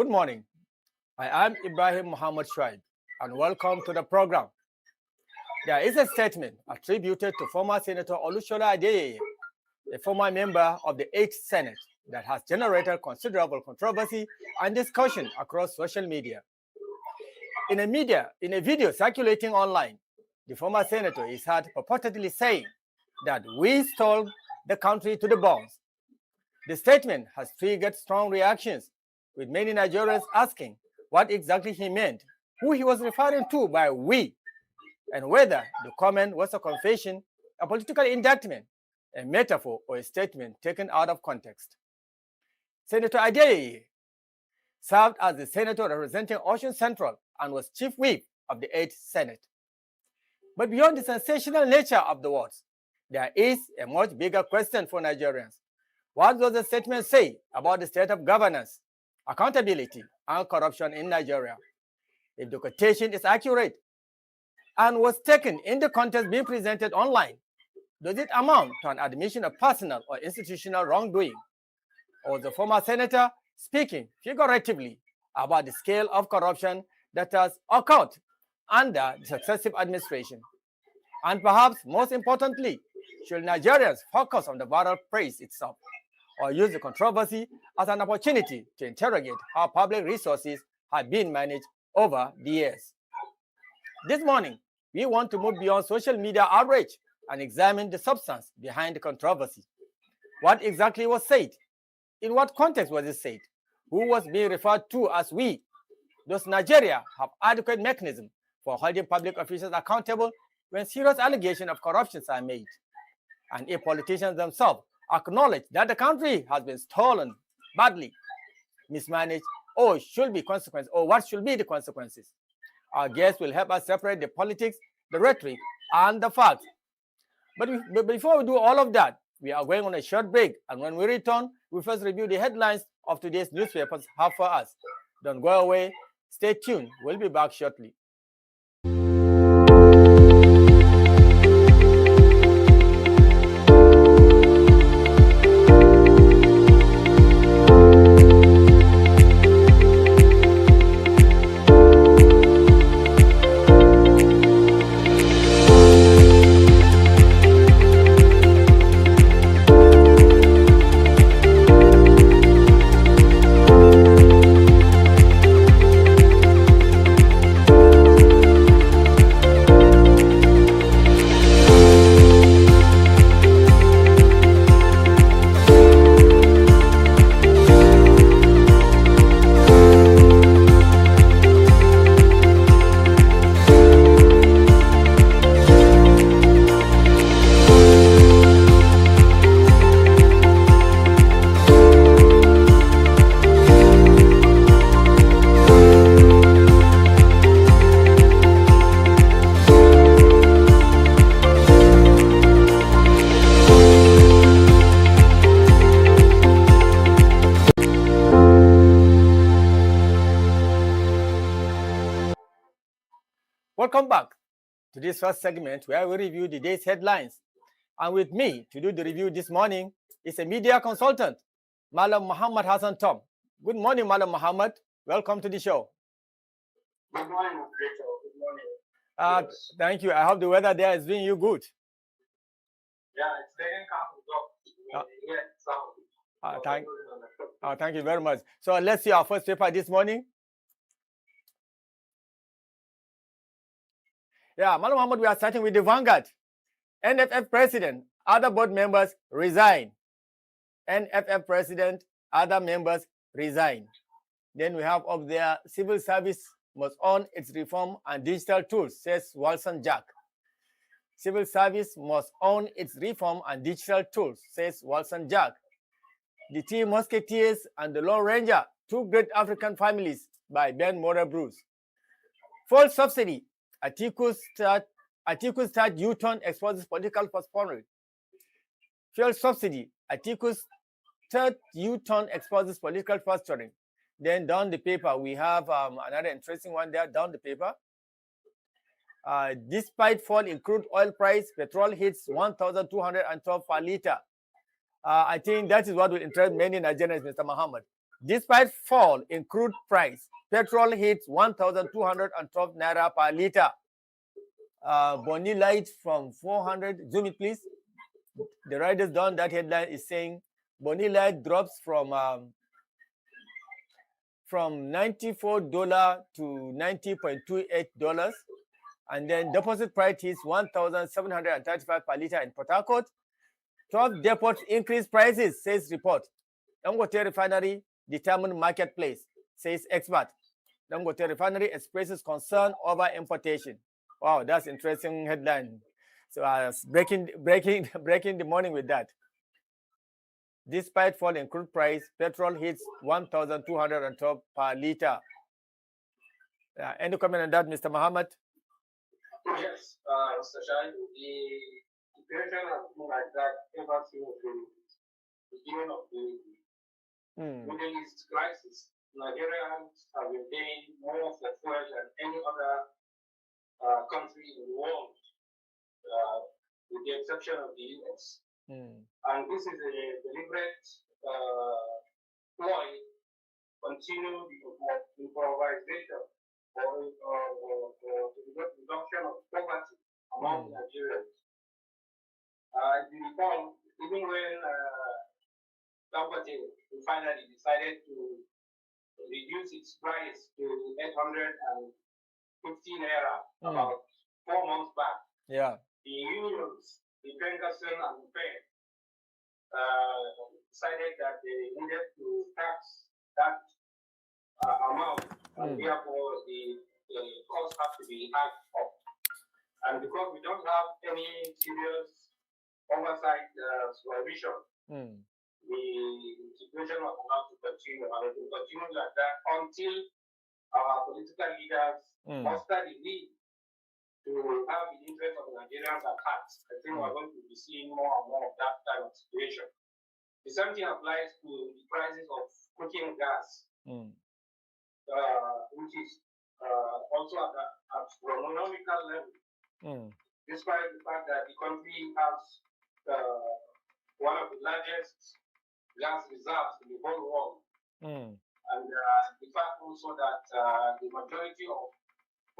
Good morning. I am Ibrahim Muhammad Shuaib, and welcome to the program. There is a statement attributed to former Senator Olushola Adeyeye, a former member of the 8th Senate, that has generated considerable controversy and discussion across social media. In a video circulating online, the former senator is heard purportedly saying that we stole the country to the bones. The statement has triggered strong reactions, with many Nigerians asking what exactly he meant, who he was referring to by we, and whether the comment was a confession, a political indictment, a metaphor, or a statement taken out of context. Senator Adeyeye served as the senator representing Osun Central and was chief whip of the 8th Senate. But beyond the sensational nature of the words, there is a much bigger question for Nigerians. What does the statement say about the state of governance, accountability, and corruption in Nigeria? If the quotation is accurate and was taken in the context being presented online, does it amount to an admission of personal or institutional wrongdoing? Or the former senator speaking figuratively about the scale of corruption that has occurred under the successive administration? And perhaps most importantly, should Nigerians focus on the viral praise itself, or use the controversy as an opportunity to interrogate how public resources have been managed over the years? This morning, we want to move beyond social media outrage and examine the substance behind the controversy. What exactly was said? In what context was it said? Who was being referred to as we? Does Nigeria have adequate mechanism for holding public officials accountable when serious allegations of corruption are made? And if politicians themselves acknowledge that the country has been stolen badly, mismanaged, or what should be the consequences? Our guests will help us separate the politics, the rhetoric, and the facts. But before we do all of that, we are going on a short break, and when we return, we first review the headlines of today's newspapers have for us. Don't go away. Stay tuned. We'll be back shortly. Welcome back to this first segment where we review the day's headlines. And with me to do the review this morning is a media consultant, Malam Muhammad Hassan Tom. Good morning, Malam Muhammad. Welcome to the show. Good morning, Rachel. Good morning. Thank you. I hope the weather there is doing you good. Yeah, it's staying calm. Thank you very much. So let's see our first paper this morning. Yeah, Malam Muhammad, we are starting with the Vanguard. NFF president, other board members resign. NFF president, other members resign. Then we have up there, civil service must own its reform and digital tools, says Wilson Jack. Civil service must own its reform and digital tools, says Wilson Jack. The Three Musketeers and the Lone Ranger, Two Great African Families, by Ben Moore Bruce. Full subsidy. Atiku's third U-turn exposes political postponement. Fuel subsidy. Atiku's third U-turn exposes political posturing. Then down the paper, we have another interesting one there down the paper. Despite fall in crude oil price, petrol hits 1,212 per liter. I think that is what will interest many Nigerians, Mr. Muhammad. Despite fall in crude price, petrol hits 1,212 naira per liter. Bonnie Light from 400. Zoom it, please. The writer's done that headline is saying Bonnie Light drops from $94 to $90.28, and then deposit price is 1,735 per liter in Port Harcourt. 12 depots increase prices, says report. Dangote Refinery determined marketplace, says expert. Dangote Refinery expresses concern over importation. Wow, that's interesting headline. So breaking the morning with that. Despite fall in crude price, petrol hits 1,212 per liter. Any comment on that, Mr. Muhammad? Yes, Mr. Shai, the situation has been like that ever since the beginning of the Middle East crisis. Nigerians have been paying more for fuel than any other country in the world, with the exception of the US. And this is a deliberate ploy to continue the improvisation or the reduction of poverty among Nigerians. If you recall, even when Dangote finally decided to reduce its price to 850 naira about 4 months back, the unions, the Penderson and the Fed, decided that they needed to tax that amount, and therefore the cost has to be hiked up. And because we don't have any serious oversight supervision, the situation was allowed to continue, and it will continue like that until our political leaders muster the need to have the interest of Nigerians at heart. I think we're going to be seeing more and more of that kind of situation. The same thing applies to the prices of cooking gas, which is also at astronomical level, despite the fact that the country has one of the largest gas reserves in the whole world. And the fact also that the majority of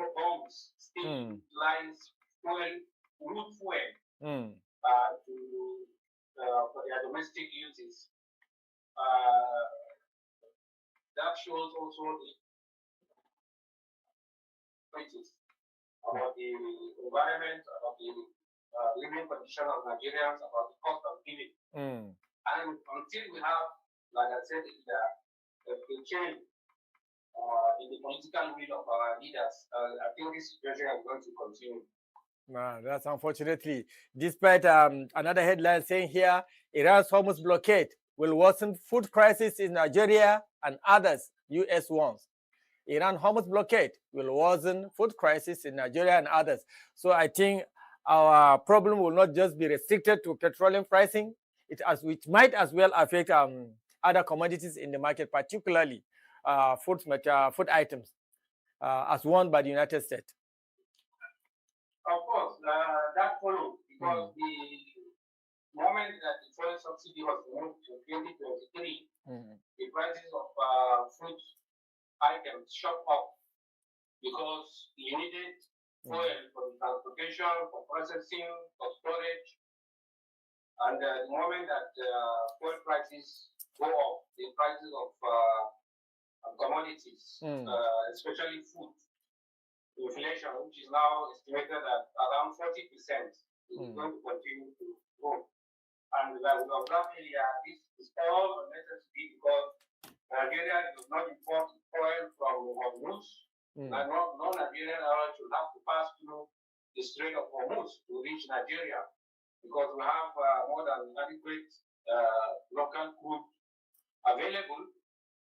homes still utilize wood fuel for their domestic uses. That shows also the about the environment, about the living condition of Nigerians, about the cost of living. And until we have, like I said, a change in the political will of our leaders, I think this situation is going to continue. That's unfortunately. Despite another headline saying here, Iran's Hormuz blockade will worsen food crisis in Nigeria and others, U.S. warns. Iran Hormuz blockade will worsen food crisis in Nigeria and others. So I think our problem will not just be restricted to petroleum pricing. It might as well affect other commodities in the market, particularly food items, as warned by the United States. Of course, that follows because the moment that the fuel subsidy was moved to 2023, the prices of food items shot up because you needed fuel for the transportation, for processing, for storage. And the moment that fuel prices go up, the prices of commodities, especially food, inflation, which is now estimated at around 40%, is going to continue to grow. And like we observed earlier, this is all unnecessary because Nigeria does not import oil from Hormuz, and no Nigerian oil should have to pass through the Strait of Hormuz to reach Nigeria, because we have more than adequate local crude available.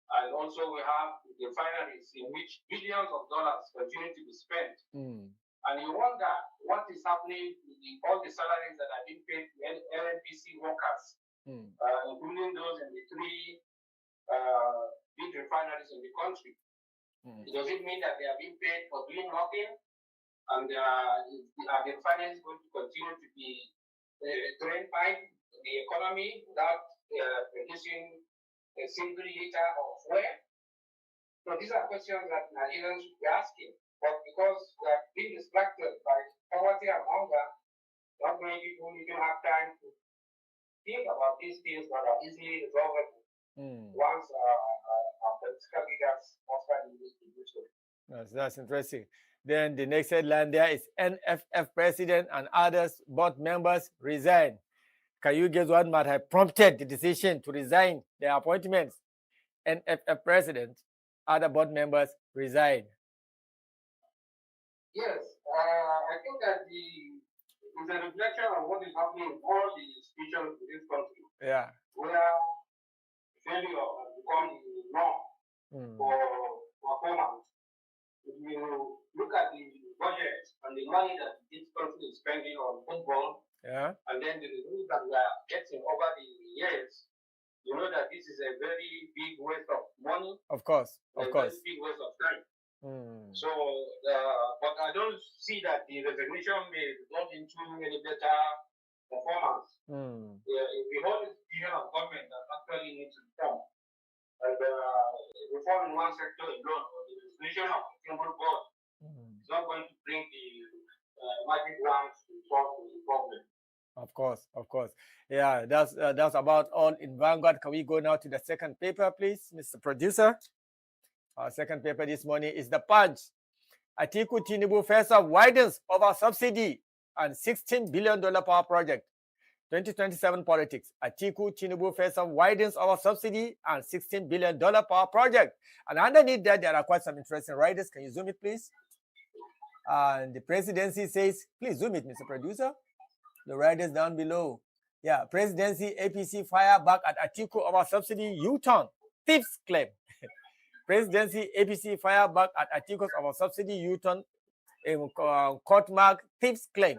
And also we have refineries in which billions of dollars continue to be spent. And you wonder what is happening with all the salaries that are being paid to NNPC workers, including those in the 3 big refineries in the country. Does it mean that they are being paid for doing nothing? And are the refineries going to continue to be drained by the economy without producing a single liter of fuel? So these are questions that Nigerians should be asking. But because we are being distracted by poverty and hunger, not many people even have time to think about these things that are easily resolvable once our political leaders offer this to do so. That's interesting. Then the next headline there is NFF president and others board members resign. Can you guess what might have prompted the decision to resign their appointments? NFF president, other board members resign. Yes, I think that it's a reflection of what is happening in all the institutions in this country. Yeah. Where failure has become the norm for performance. If you look at the budget and the money that this country is spending on football, and then the results that we are getting over the years, you know that this is a very big waste of money. Of course, a very big waste of time. So, but I don't see that the resignation may result into any better performance. The whole institution of government that actually needs reform. And reform in one sector alone, or the resignation of a single board, is not going to bring the magic wands to solve the problem. Of course. Yeah, that's about all in Vanguard. Can we go now to the second paper, please, Mr. Producer? Our second paper this morning is The Punch. Atiku Tinubu first up widens over subsidy and $16 billion power project. 2027 politics. Atiku Tinubu first up widens over subsidy and $16 billion power project. And underneath that, there are quite some interesting riders. Can you zoom it, please? And the presidency says, please zoom it, Mr. Producer. The riders down below. Yeah, presidency APC fire back at Atiku over subsidy U-turn. Thieves claim. Presidency APC fire back at Atiku's over subsidy U-turn in court mark. Thieves claim.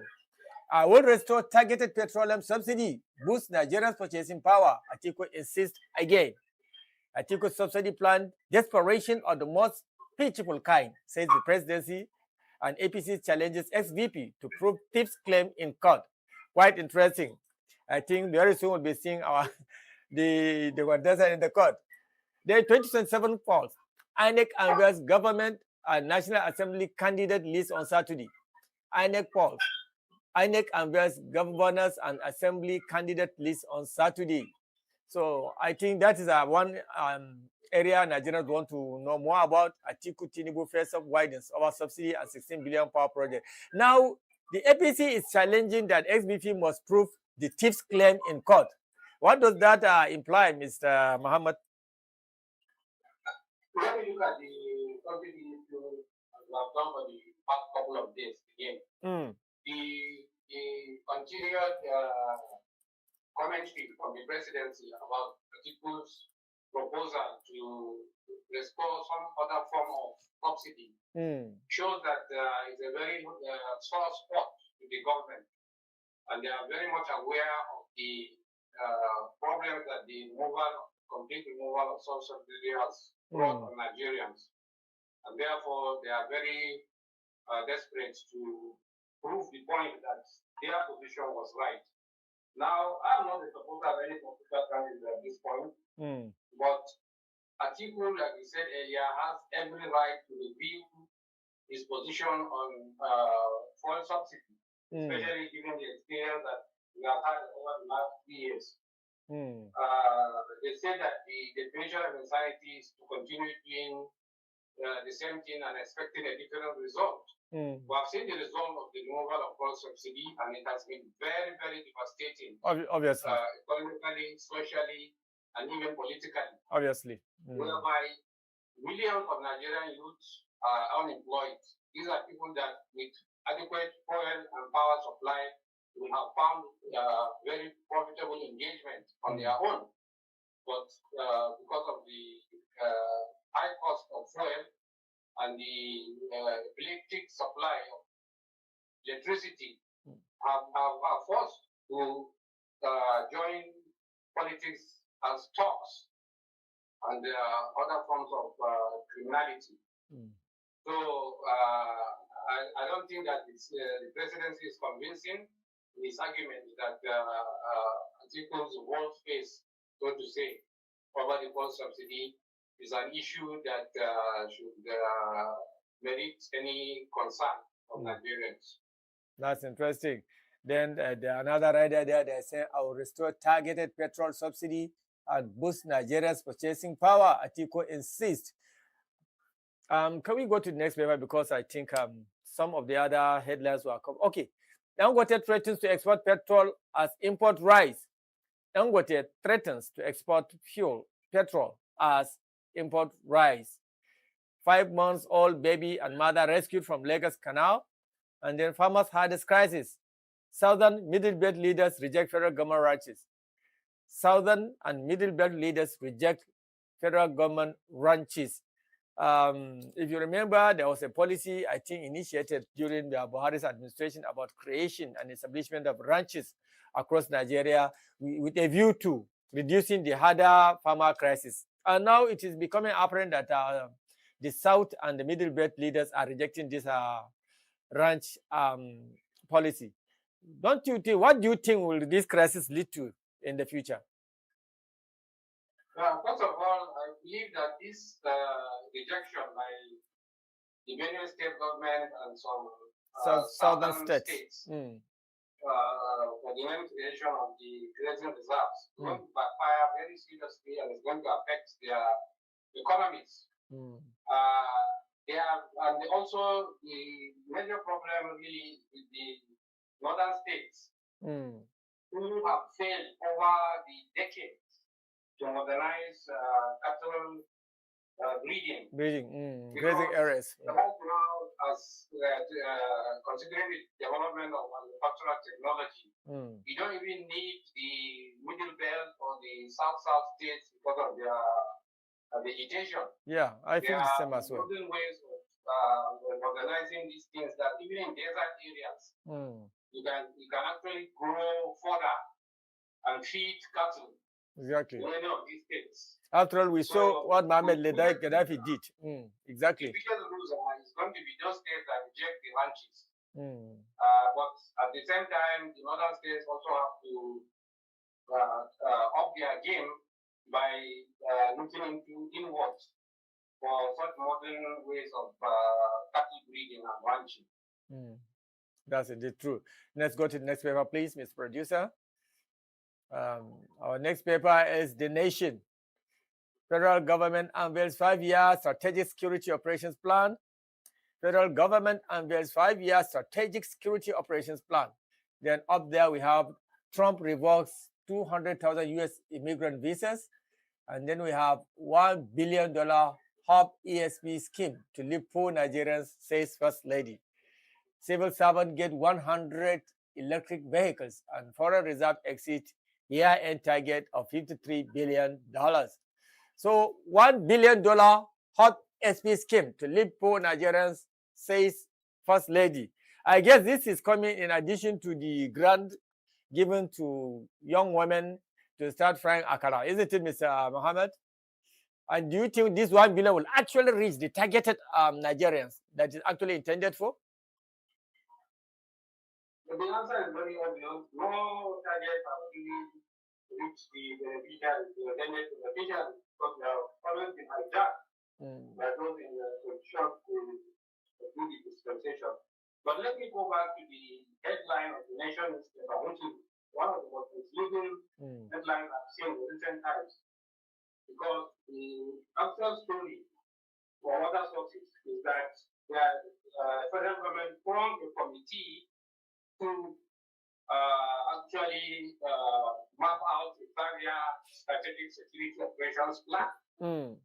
Will restore targeted petroleum subsidy. Boost Nigerians' purchasing power. Atiku insists again. Atiku's subsidy plan, desperation of the most pitiful kind, says the presidency, and APC challenges ex-VP to prove thieves claim in court. Quite interesting. I think very soon we'll be seeing the contestant in the court. There are 2027 polls. INEC unveils government and National Assembly candidate list on Saturday. INEC polls. INEC unveils governors and assembly candidate list on Saturday. So I think that is one area Nigerians want to know more about. Atiku Tinubu first up widens over subsidy and 16 billion power project. Now, the APC is challenging that XBP must prove the thief's claim in court. What does that imply, Mr. Muhammad? When we look at the subsidy issue, as we have done for the past couple of days again, the continued commentary from the presidency about Atiku's proposal to restore some other form of subsidy shows that it's a very sore spot to the government, and they are very much aware of the problems that the complete removal of subsidy has brought on Nigerians, and therefore they are very desperate to prove the point that their position was right. Now, I'm not the supporter of any political candidate at this point, but Atiku, like we said earlier, has every right to review his position on fuel subsidy, especially given the experience that we have had over the last 3 years. They say that the definition of insanity is to continue doing the same thing and expecting a different result. We have seen the result of the removal of fuel subsidy, and it has been very, very devastating. Obviously. Economically, socially, and even politically. Obviously. Whereby millions of Nigerian youths are unemployed. These are people that with adequate oil and power supply will have found very profitable engagement on their own. But because of the high cost of fuel and the electric supply of electricity are forced to join politics and stocks and other forms of criminality. So I don't think that the presidency is convincing in his argument that Atiku's world face, so to say, over the fuel subsidy is an issue that should merit any concern of Nigerians. That's interesting. Then another rider there, they say, I will restore targeted petrol subsidy and boost Nigeria's purchasing power. Atiku insists. Can we go to the next paper, because I think some of the other headlines were covered. Okay. Dangote threatens to export petrol as import rise. Dangote threatens to export petrol as import rise. 5-month-old baby and mother rescued from Lagos Canal. And then farmers' hardest crisis. Southern Middle Belt leaders reject federal government ranches. Southern and Middle Belt leaders reject federal government ranches. If you remember, there was a policy, I think, initiated during the Buhari's administration about creation and establishment of ranches across Nigeria with a view to reducing the harder farmer crisis. And now it is becoming apparent that the South and the Middle Belt leaders are rejecting this ranch policy. Don't you think? What do you think will this crisis lead to in the future? First of all, I believe that this rejection by the Benue state government and some southern states for the creation of the grazing reserves is going to backfire very seriously, and it's going to affect their economies. And also the major problem really is the northern states who have failed over the decades to modernize cattle breeding. Grazing areas. Right now, as considering the development of agricultural technology, you don't even need the middle belt or the south states because of their vegetation. Yeah, I feel the same as well. There are ways of modernizing these things that even in desert areas, you can actually grow fodder and feed cattle. Exactly. In any of these states. After all, we saw what Mohamed Gaddafi did. Exactly. Because it's going to be those states that reject the ranches. But at the same time, the northern states also have to up their game by looking inwards for such modern ways of cattle breeding and ranching. That's indeed true. Let's go to the next paper, please, Ms. Producer. Our next paper is The Nation. Federal government unveils 5-year strategic security operations plan. Federal government unveils 5-year strategic security operations plan. Then up there we have Trump revokes 200,000 U.S. immigrant visas. And then we have $1 billion HOP ESP scheme to lift poor Nigerians, says First Lady. Civil servant get 100 electric vehicles, and foreign reserve exit year-end target of $53 billion. So $1 billion HOP SP scheme to lift poor Nigerians, says First Lady. I guess this is coming in addition to the grant given to young women to start frying akara. Isn't it, Mr. Mohammed? And do you think this $1 billion will actually reach the targeted Nigerians that is actually intended for? The answer is very obvious. No target has really reached the beneficiaries, the intended beneficiaries, because they have always been hijacked by those in position to do the dispensation. But let me go back to the headline of the Nation newspaper, which is one of the most misleading headlines I've seen in recent times. Because the actual story for other sources is that the federal government formed a committee to actually map out a 5-year strategic security operations plan.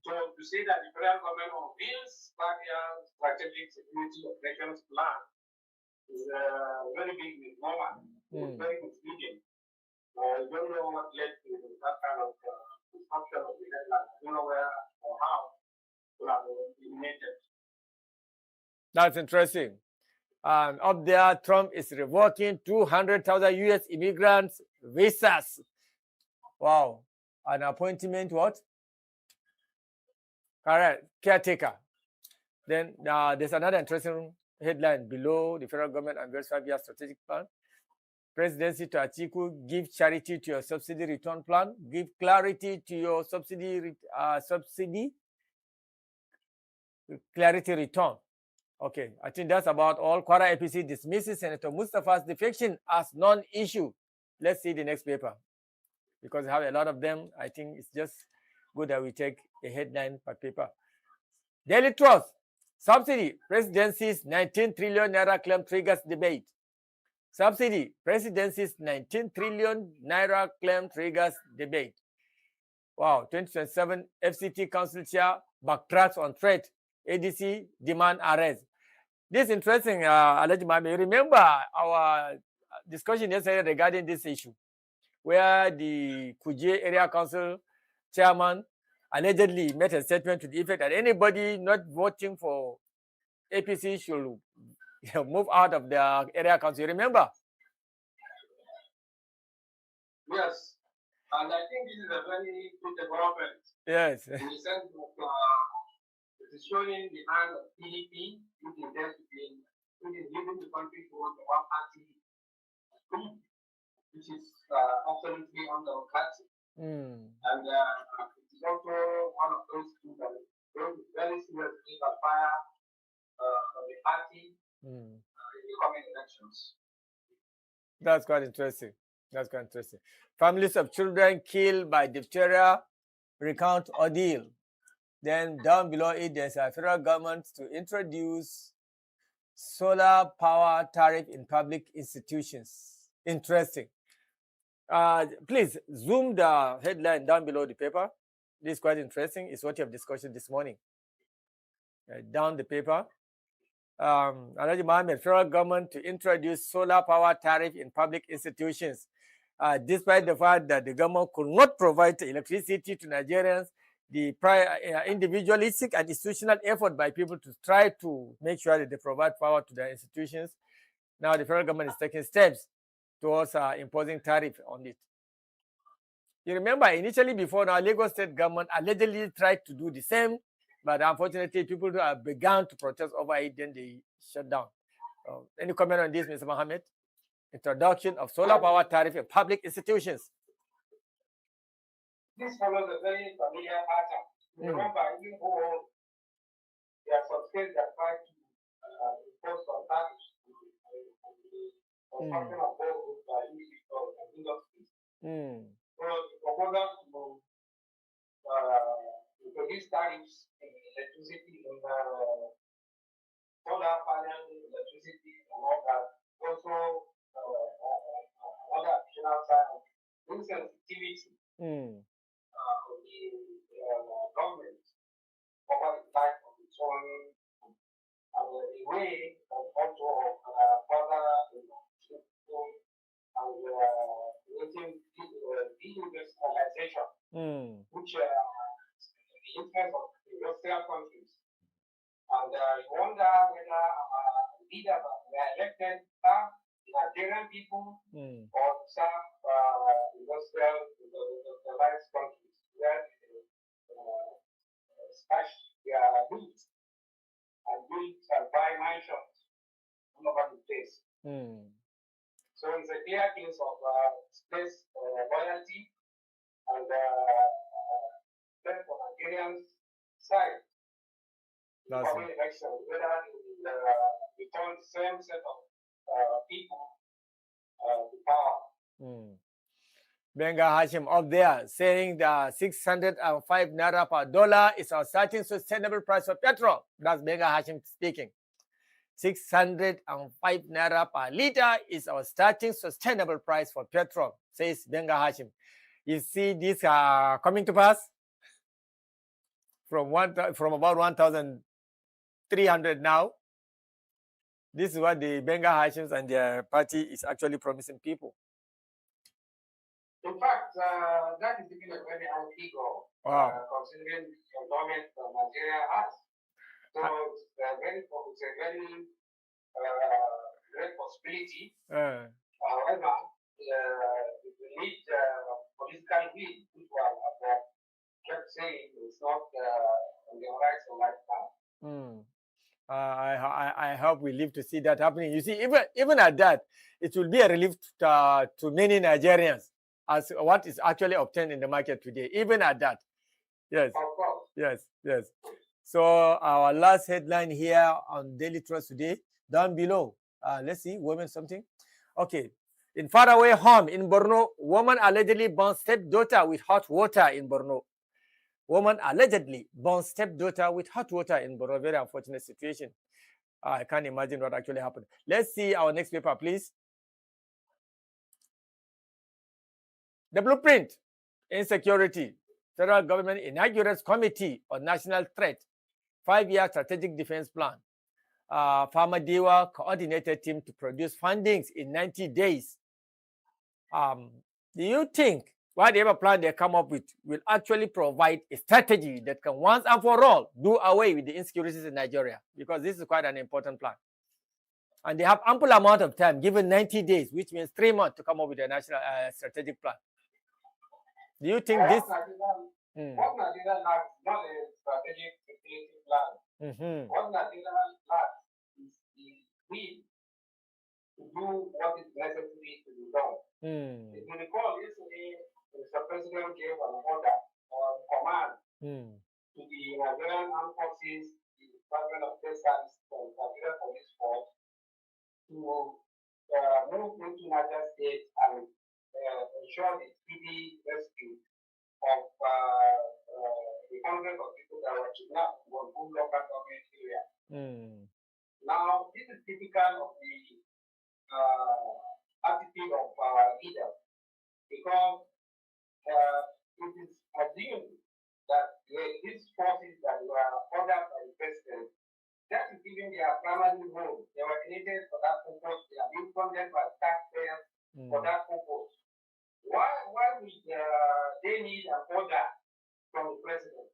So to say that the federal government unveils 5-year strategic security operations plan is a very big misnomer. It's very misleading. I don't know what led to that kind of disruption of the headline. I don't know where or how it will have been eliminated. That's interesting. Up there, Trump is revoking 200,000 U.S. immigrants' visas. Wow. An appointment, what? Correct. Caretaker. Then there's another interesting headline below: the federal government unveils 5-year strategic plan. presidency to Atiku, give charity to your subsidy return plan, give clarity to your subsidy clarity return. Okay, I think that's about all. Kwara APC dismisses Senator Mustafa's defection as non-issue. Let's see the next paper. Because I have a lot of them, I think it's just good that we take a headline per paper. Daily Trust, subsidy, presidency's 19 trillion naira claim triggers debate. Subsidy, presidency's 19 trillion naira claim triggers debate. Wow, 2027 FCT Council Chair backtracks on threat. ADC demand arrest. This is interesting, Alhaji Mami. Remember our discussion yesterday regarding this issue, where the Kuje Area Council chairman allegedly made a statement to the effect that anybody not voting for APC should move out of the area council. Remember? Yes, and I think this is a very good development. Yes. In the sense that it is showing the hand of PDP, which is there to be, which is leading the country towards the one party, which is absolutely undemocratic. And it is also one of those things that is very seriously backfire on the party in the coming elections. That's quite interesting. That's quite interesting. Families of children killed by diphtheria recount ordeal. Then down below it, there's a federal government to introduce solar power tariff in public institutions. Interesting. Please zoom the headline down below the paper. This is quite interesting. It's what you have discussed this morning. Down the paper. Alhaji Mohammed, federal government to introduce solar power tariff in public institutions. Despite the fact that the government could not provide electricity to Nigerians, the individualistic and institutional effort by people to try to make sure that they provide power to their institutions. Now the federal government is taking steps towards imposing tariff on it. You remember initially before now, Lagos state government allegedly tried to do the same, but unfortunately people have begun to protest over it, then they shut down. Any comment on this, Mr. Mohammed? Introduction of solar power tariff in public institutions. This follows a very familiar pattern. Remember, even though there are some states that try to impose some tariffs on something of both industries. So the proposal to introduce tariffs in electricity, in solar panel electricity, and all that, also another additional time, insensitivity of the government over the life of its own, and the way and also further and creating deindustrialization, which the interest of industrial countries. And you wonder whether leaders were elected to serve Nigerian people or to serve industrialized countries where they stash their goods and buy mansions all over the place. So it's a clear case of space loyalty and for Nigerians' side. Coming elections, whether they return the same set of people to power. Benga Hashim up there saying the 605 naira per dollar is our starting sustainable price for petrol. That's Benga Hashim speaking. 605 naira per liter is our starting sustainable price for petrol, says Benga Hashim. You see this coming to pass from about 1,300 now. This is what the Benga Hashims and their party is actually promising people. In fact, that is even a very high figure, considering the endowment that Nigeria has. So it's a very great possibility. However, we need political will, which I kept saying is not on the horizon right now. I hope we live to see that happening. You see, even at that, it will be a relief to many Nigerians as what is actually obtained in the market today. Even at that, yes, yes. So our last headline here on Daily Trust today, down below. Let's see, women something. Okay. In faraway home in Borno, woman allegedly burns stepdaughter with hot water in Borno. Woman allegedly burns stepdaughter with hot water in Borno. Very unfortunate situation. I can't imagine what actually happened. Let's see our next paper, please. The blueprint, insecurity. Federal government inaugurates committee on national threat, 5-year strategic defense plan. Farmer Dewa coordinated team to produce fundings in 90 days. Do you think whatever plan they come up with will actually provide a strategy that can once and for all do away with the insecurities in Nigeria? Because this is quite an important plan. And they have ample amount of time, given 90 days, which means 3 months to come up with a national strategic plan. Do you think this? What Nigeria lacks not a strategic security plan. What Nigeria lacks is the will to do what is necessary to be done. If you recall, yesterday, Mr. President gave an order or command to the Nigerian Armed Forces, the Department of State Service, and Nigeria Police Force to move into Niger State and ensure the speedy rescue of the hundreds of people that were kidnapped from local government area. Now, this is typical of the attitude of our leaders, because it is assumed that these forces that were ordered by the president, that is even their primary role. They were created for that purpose. They are being funded by taxpayers for that purpose. Why would they need an order from the president?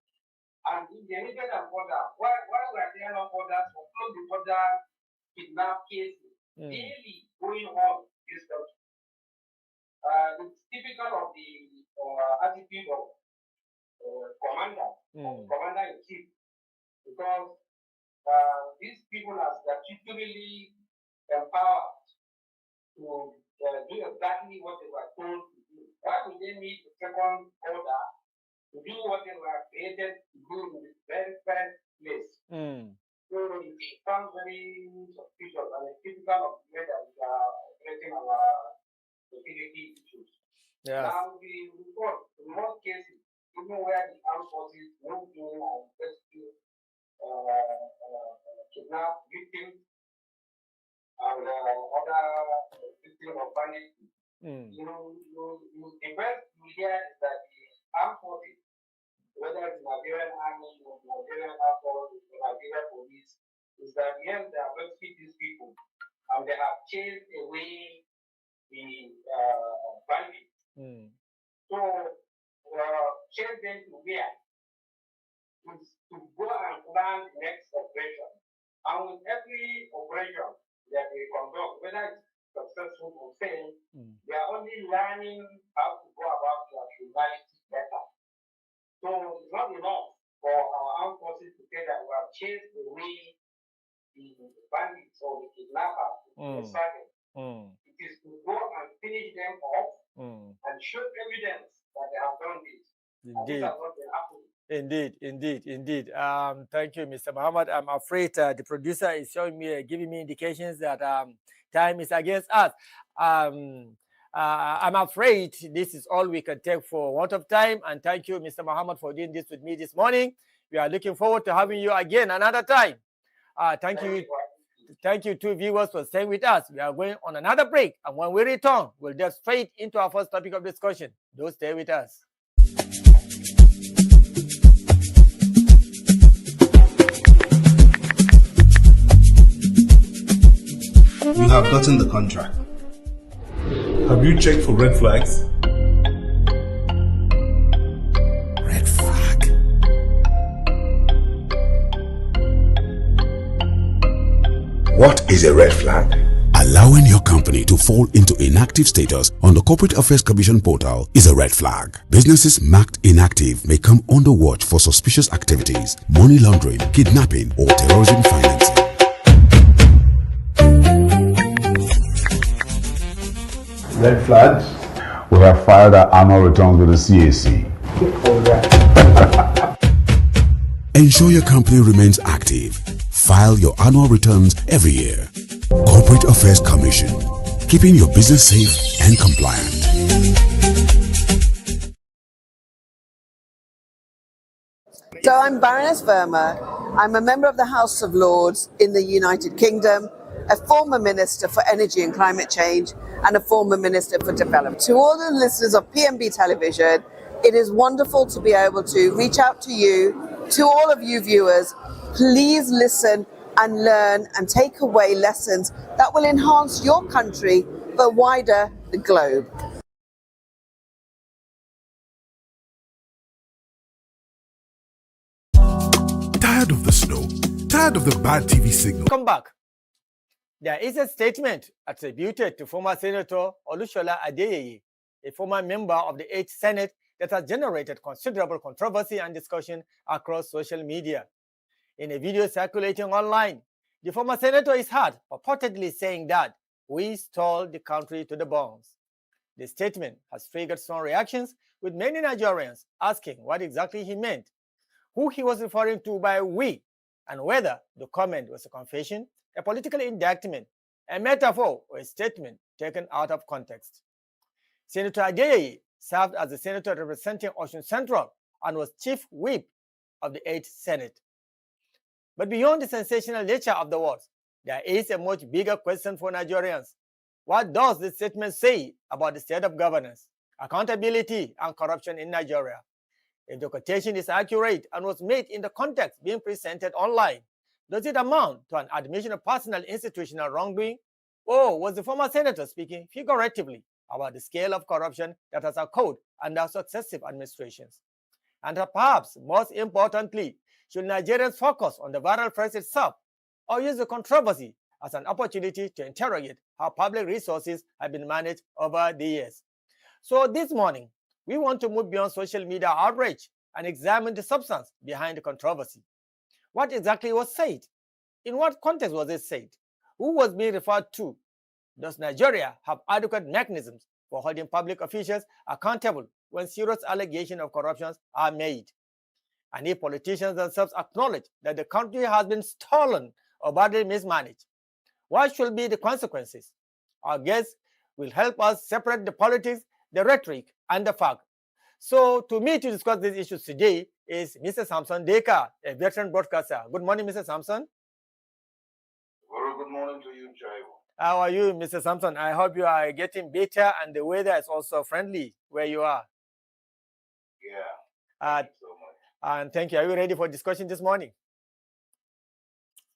And if they needed an order, why were there no orders for all the other kidnap cases daily going on in this country? It's typical of the attitude of commander-in-chief, because these people are statutorily empowered to do exactly what they were told to do. Why would they need a second order to do what they were created to do in the very first place? So it sounds very suspicious, and it's typical of the way that we are addressing our security issues. Now, the report, in most cases, even where the armed forces move in and rescue kidnapped victims and other victims of banditry, the best we hear is that the armed forces, whether it's Nigerian Army or Nigerian Air Force or Nigerian Police, is that yes, they have rescued these people and they have chased away the bandits. So, chase them to where? Is to go and plan the next operation. And with every operation that they conduct, whether it's successful or fail, they are only learning how to go about their humanity better. So it's not enough for our armed forces to say that we have chased away the bandits or the kidnappers to the target. It is to go and finish them off and show evidence that they have done this. Indeed. And what will happen. Indeed. Thank you, Mr. Muhammad. I'm afraid the producer is showing me, giving me indications that time is against us. I'm afraid this is all we can take for want of time. And thank you, Mr. Muhammad, for doing this with me this morning. We are looking forward to having you again another time. Thank you to viewers for staying with us. We are going on another break. And when we return, we'll delve straight into our first topic of discussion. Do stay with us. You have gotten the contract. Have you checked for red flags? Red flag. What is a red flag? Allowing your company to fall into inactive status on the Corporate Affairs Commission portal is a red flag. Businesses marked inactive may come under watch for suspicious activities, money laundering, kidnapping, or terrorism financing. Red flags? We have filed our annual returns with the CAC. Ensure your company remains active. File your annual returns every year. Corporate Affairs Commission, keeping your business safe and compliant. So I'm Baroness Verma. I'm a member of the House of Lords in the United Kingdom, a former Minister for Energy and Climate Change, and a former Minister for Development. To all the listeners of PMB Television, it is wonderful to be able to reach out to you, to all of you viewers. Please listen and learn and take away lessons that will enhance your country, but wider the globe. Tired of the snow? Tired of the bad TV signal? Come back. There is a statement attributed to former Senator Olushola Adeyeye, a former member of the 8th Senate, that has generated considerable controversy and discussion across social media. In a video circulating online, the former senator is heard purportedly saying that we stole the country to the bones. The statement has triggered strong reactions, with many Nigerians asking what exactly he meant, who he was referring to by we, and whether the comment was a confession, a political indictment, a metaphor, or a statement taken out of context. Senator Adeyeye served as the senator representing Osun Central and was chief whip of the 8th Senate. But beyond the sensational nature of the words, there is a much bigger question for Nigerians. What does this statement say about the state of governance, accountability, and corruption in Nigeria? If the quotation is accurate and was made in the context being presented online, does it amount to an admission of personal institutional wrongdoing? Or was the former senator speaking figuratively about the scale of corruption that has occurred under successive administrations? And perhaps most importantly, should Nigerians focus on the viral phrase itself, or use the controversy as an opportunity to interrogate how public resources have been managed over the years? So this morning, we want to move beyond social media outrage and examine the substance behind the controversy. What exactly was said? In what context was it said? Who was being referred to? Does Nigeria have adequate mechanisms for holding public officials accountable when serious allegations of corruption are made? And if politicians themselves acknowledge that the country has been stolen or badly mismanaged, what should be the consequences? Our guests will help us separate the politics, the rhetoric, and the fact. So to me, to discuss these issues today is Mr. Samson Deka, a veteran broadcaster. Good morning, Mr. Samson. Very good morning to you, Jaiwo. How are you, Mr. Samson? I hope you are getting better and the weather is also friendly where you are. Yeah, thank you so much. And thank you. Are you ready for discussion this morning?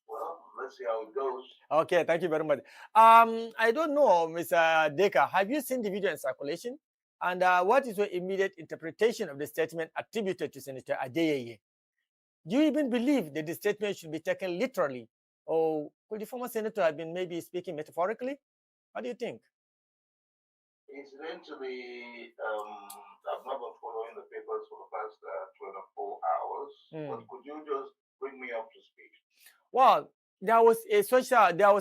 Well, let's see how it goes. Okay, thank you very much. I don't know, Mr. Deka, have you seen the video in circulation? And what is your immediate interpretation of the statement attributed to Senator Adeyeye? Do you even believe that the statement should be taken literally? Or could the former senator have been maybe speaking metaphorically? What do you think? It's going to be, I've not been following the papers for the past 24 hours, but could you just bring me up to speed? Well, there was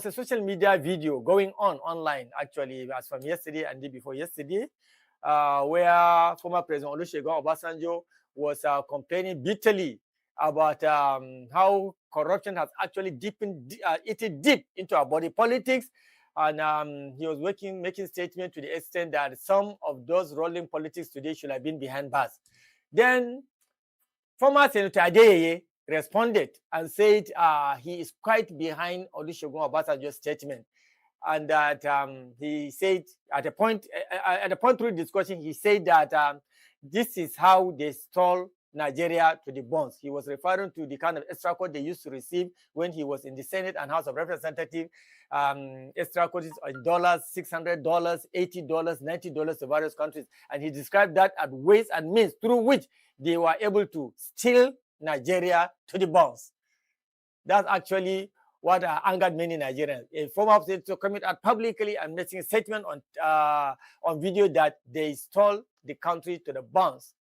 a social media video going on online, actually, as from yesterday and the day before yesterday, where former President Olusegun Obasanjo was complaining bitterly about how corruption has actually eaten deep into our body politics. And he was making statements to the extent that some of those rolling politics today should have been behind bars. Then former Senator Adeyeye responded and said he is quite behind Olusegun Obasanjo's statement. And that he said at a point through the discussion, he said that this is how they stole Nigeria to the bones. He was referring to the kind of extra quote they used to receive when he was in the Senate and House of Representatives, extra quotes in dollars, $600, $80, $90 to various countries. And he described that as ways and means through which they were able to steal Nigeria to the bones. That's actually what angered many Nigerians. A former senator coming out publicly and making a statement on video that they stole the country to the bones.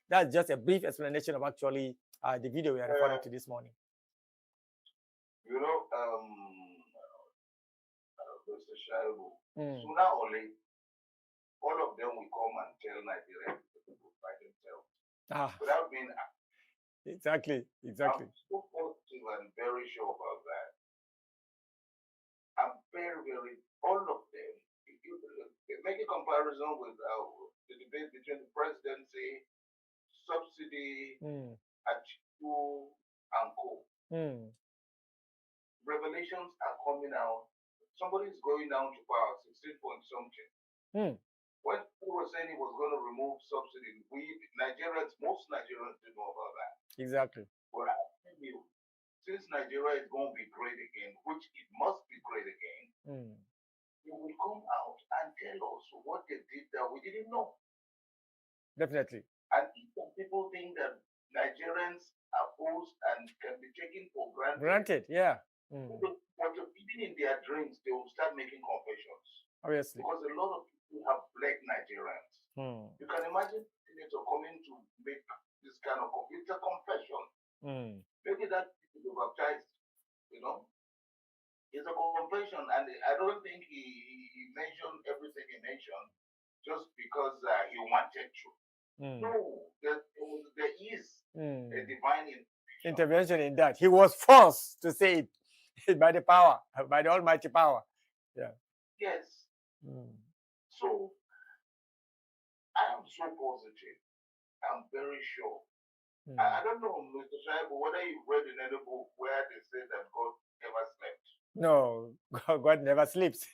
That's just a brief explanation of actually the video we are referring to this morning. You know, Mr. Shaibu, sooner or later, all of them will come and tell Nigeria people by themselves. Ah, Without being exactly. I'm so positive and very sure about that. I'm very, all of them. If you make a comparison with the debate between the presidency, subsidy, Attribution, and co. Revelations are coming out. Somebody is going down to power, 16 point something. When he was saying he was going to remove subsidy, most Nigerians didn't know about that. Exactly. But I tell you, since Nigeria is going to be great again, which it must be great again, they will come out and tell us what they did that we didn't know. Definitely. And some people think that Nigerians are fools and can be taken for granted. Granted, yeah. But even in their dreams, they will start making confessions. Obviously. Because a lot of people have black Nigerians. You can imagine senator coming to make this kind of it's a confession. Maybe that is baptized, you know. It's a confession, and I don't think he mentioned everything he mentioned just because he wanted to. No, there is a divine intervention in that. He was forced to say it by the power, by the almighty power. Yeah. Yes. So I am so positive. I'm very sure. I don't know, Mr. Shaibu, whether you've read in any book where they say that God never slept. No, God never sleeps.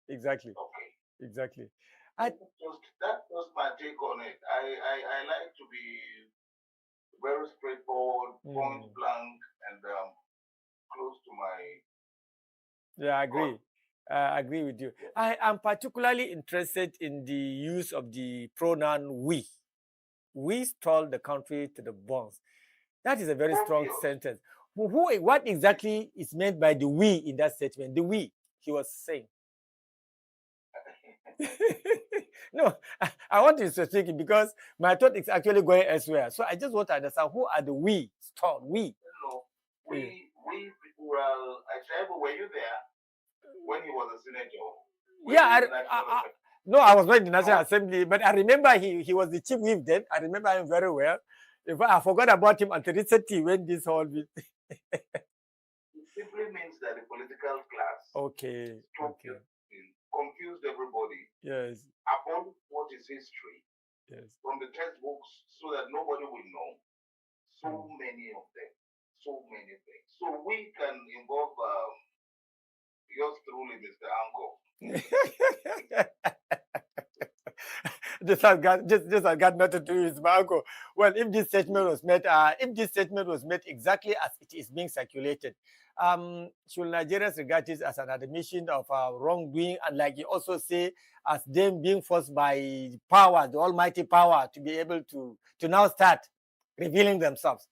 Exactly. Okay. Exactly. That's just my take on it. I like to be very straightforward, point blank, and close to my. Yeah, I agree. I agree with you. I am particularly interested in the use of the pronoun we. We stole the country to the bones. That is a very strong sentence. What exactly is meant by the we in that statement? The we, he was saying. No, I want to specific because my thought is actually going elsewhere. So I just want to understand who are the we stole. We. No, we people. Were you there when he was a senator? No, I was not in the National Assembly, but I remember he was the chief whip then. I remember him very well. In fact, I forgot about him until recently when this whole bit. It simply means that the political class confused everybody. Yes. Upon what is history. Yes. From the textbooks so that nobody will know. So many of them. So many things. So we can involve yours truly, Mr. Uncle. This has got nothing to do with my uncle. Well, if this statement was made exactly as it is being circulated, should Nigerians regard this as an admission of wrongdoing, and like you also say, as them being forced by power, the almighty power, to be able to now start revealing themselves?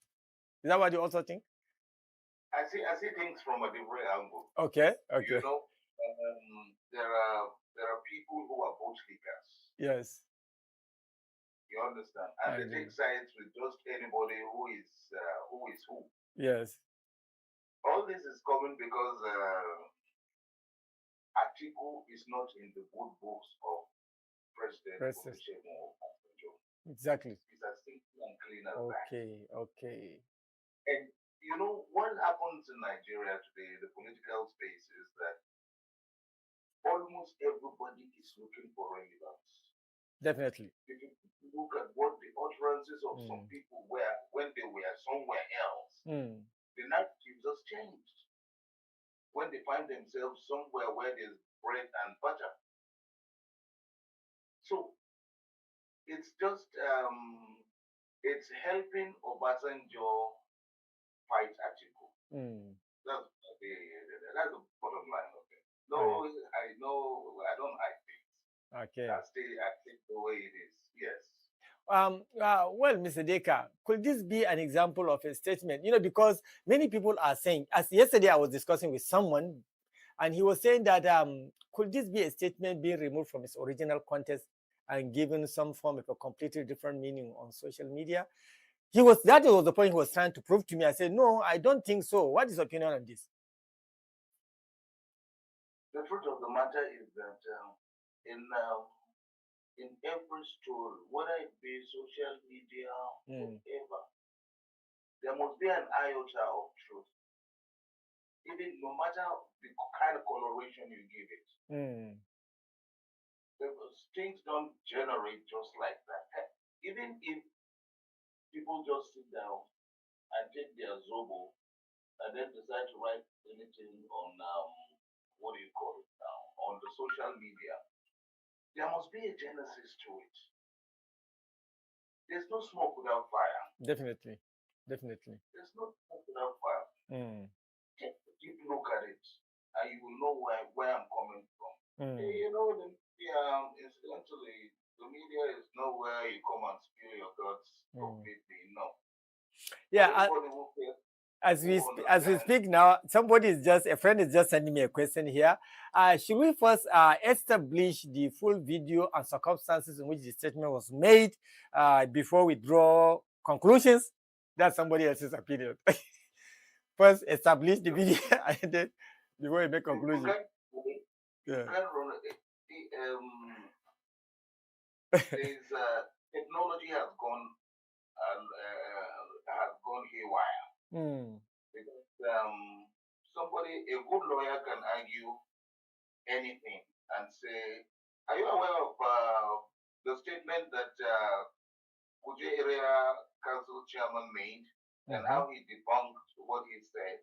Is that what you also think? I see things from a different angle. Okay. You know, there are people who are both speakers. Yes. You understand? And they take sides with just anybody who is who. Yes. All this is coming because Atiku is not in the good books of President. Exactly. It's as simple and clean as that. Okay. And you know what happens in Nigeria today, the political space, is that almost everybody is looking for relevance. Definitely. If you look at what the utterances of some people were when they were somewhere else, the narrative just changed. When they find themselves somewhere where there's bread and butter. So it's just it's helping Obasanjo fight Atiku. That's the bottom line of it. No, I know I don't like things. Okay. I think the way it is. Yes. Well, Mr. Deka, could this be an example of a statement? You know, because many people are saying, as yesterday I was discussing with someone, and he was saying that could this be a statement being removed from its original context and given some form of a completely different meaning on social media? That was the point he was trying to prove to me. I said, no, I don't think so. What is your opinion on this? The truth of the matter is that in every story, whether it be social media, whatever, there must be an iota of truth. Even no matter the kind of coloration you give it, things don't generate just like that. Even if people just sit down and take their zobo and then decide to write anything on what do you call it now, on the social media, there must be a genesis to it. There's no smoke without fire. Definitely. Definitely. There's no smoke without fire. Take a deep look at it, and you will know where I'm coming from. You know, incidentally, the media is nowhere you come and spill your guts completely. No. Yeah. As we speak now, a friend is just sending me a question here. Should we first establish the full video and circumstances in which the statement was made before we draw conclusions? That's somebody else's opinion. First, establish the video and then before we make conclusions. Technology has gone haywire. Because a good lawyer can argue anything and say, are you aware of the statement that Kuje Area Council Chairman made and how he debunked what he said?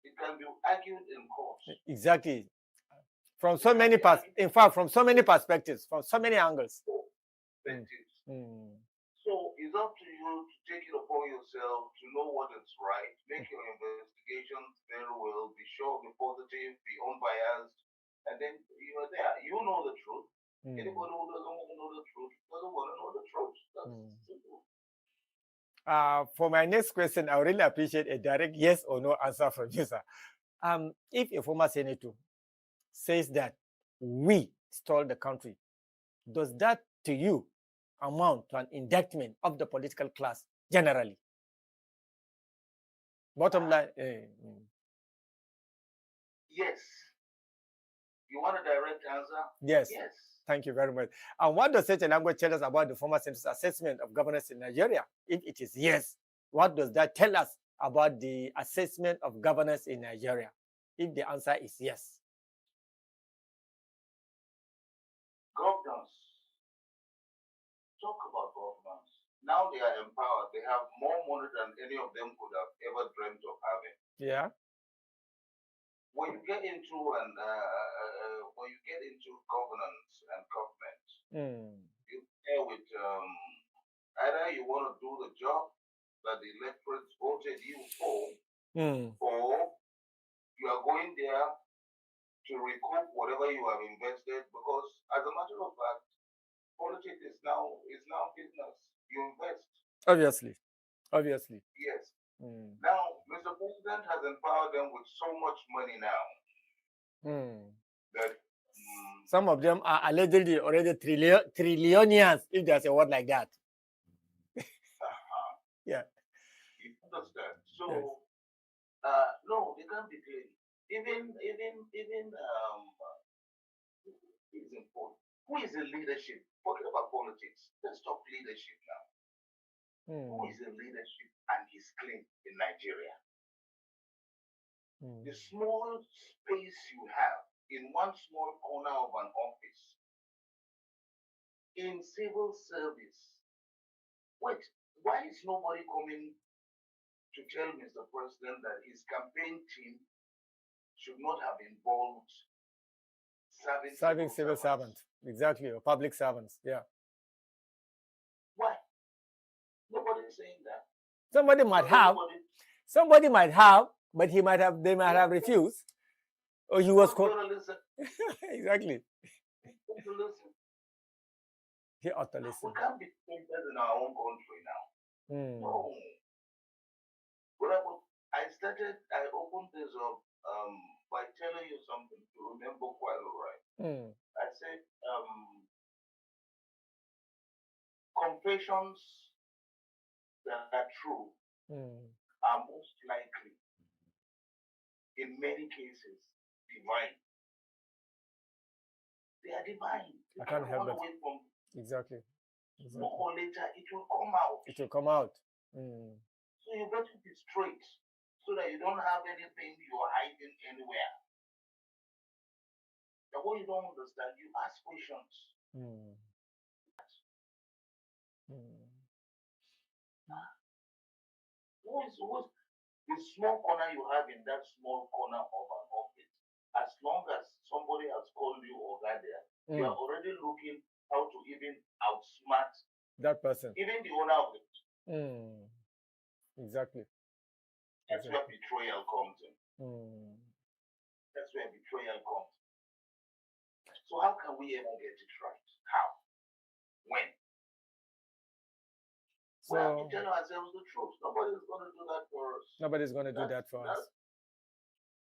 It can be argued in court. Exactly. From so many from so many perspectives, from so many angles. So it's up to you to take it upon yourself to know what is right, make your investigations very well, be sure, be positive, be unbiased, and then you are there. You know the truth. Anybody who doesn't want to know the truth doesn't want to know the truth. That's simple. For my next question, I would really appreciate a direct yes or no answer from you, sir. If a former senator says that we stole the country, does that to you amount to an indictment of the political class generally? Bottom line. Yes. You want a direct answer? Yes. Yes. Thank you very much. And what does such a language tell us about the former senator's assessment of governance in Nigeria? If it is yes, what does that tell us about the assessment of governance in Nigeria? If the answer is yes. Governance. Talk about governance. Now they are empowered. They have more money than any of them could have ever dreamt of having. Yeah. When you get into governance and government, you pair with either you want to do the job that the electorate voted you for, or you are going there to recoup whatever you have invested. Because as a matter of fact, politics is now business. You invest. Obviously. Yes. Now, Mr. President has empowered them with so much money now that some of them are allegedly already trillionaires, if there's a word like that. Yeah. You understand? So, no, they can't be clean. Even is important. Who is in leadership? Forget about politics. Let's talk leadership now. Who is in leadership and is clean in Nigeria? The small space you have in one small corner of an office in civil service. Wait, why is nobody coming to tell Mr. President that his campaign team should not have involved serving civil servants? Exactly, or public servants. Yeah. Why? Nobody's saying that. Somebody might have, but they might have refused, or he was exactly. He ought to listen. We can't be thinkers in our own country now. No. I opened this up by telling you something to remember quite all right. I said confessions that are true are most likely, in many cases, divine. They are divine. I can't help it. Away from Exactly. Sooner or later, it will come out. It will come out. So you better be straight so that you don't have anything you're hiding anywhere. The way you don't understand, you ask questions. Who's the small corner you have in that small corner of an office? As long as somebody has called you or that there, you are already looking how to even outsmart that person, even the owner of it. Exactly. That's where betrayal comes in. That's where betrayal comes. So how can we ever get it right? How? When? So we have to tell ourselves the truth. Nobody's going to do that for us. Nobody's going to do that for us.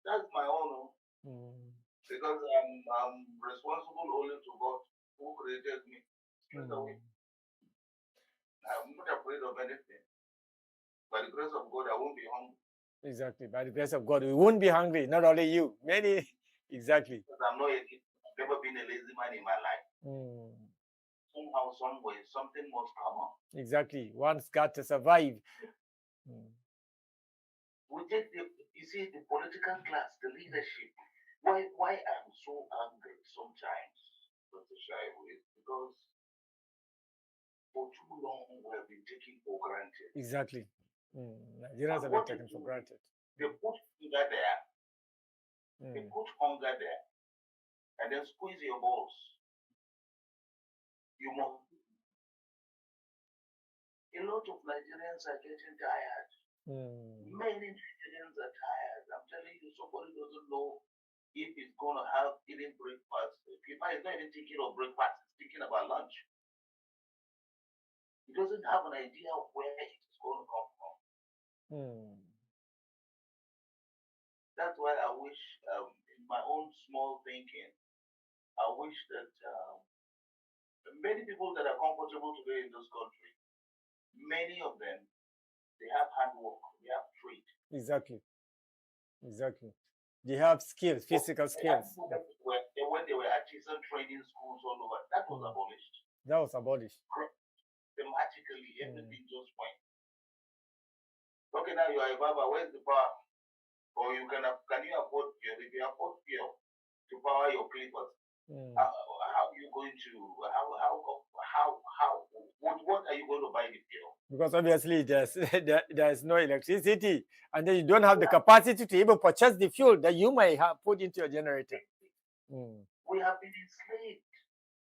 That's my own. Because I'm responsible only to God who created me. Straight away. I'm not afraid of anything. By the grace of God, I won't be hungry. Exactly. By the grace of God, we won't be hungry. Not only you, many. Exactly. Because I've never been a lazy man in my life. Somehow, some way, something must come up. Exactly. One's got to survive. We take you see, the political class, the leadership. Why I'm so angry sometimes, Mr. Shaibu, is because for too long we have been taken for granted. Exactly. Nigerians have been taken for granted. They put hunger there. They put hunger there. And then squeeze your balls. You must. A lot of Nigerians are getting tired. Many Nigerians are tired. I'm telling you, somebody doesn't know if he's going to have even breakfast. If he's not even thinking of breakfast, he's thinking about lunch. He doesn't have an idea of where it is going to come from. That's why I wish, in my own small thinking, I wish that many people that are comfortable today in this country, many of them, they have hard work, they have trade. Exactly. Exactly. They have skills, physical skills. When they were artisan training schools all over, that was abolished. That was abolished. Thematically, everything just went. Okay, now you are a barber, where's the power? Or you can you afford fuel? If you afford fuel to power your clippers, how are you going to with what are you going to buy the fuel? Because obviously there's no electricity, and then you don't have the capacity to even purchase the fuel that you might have put into your generator. We have been enslaved.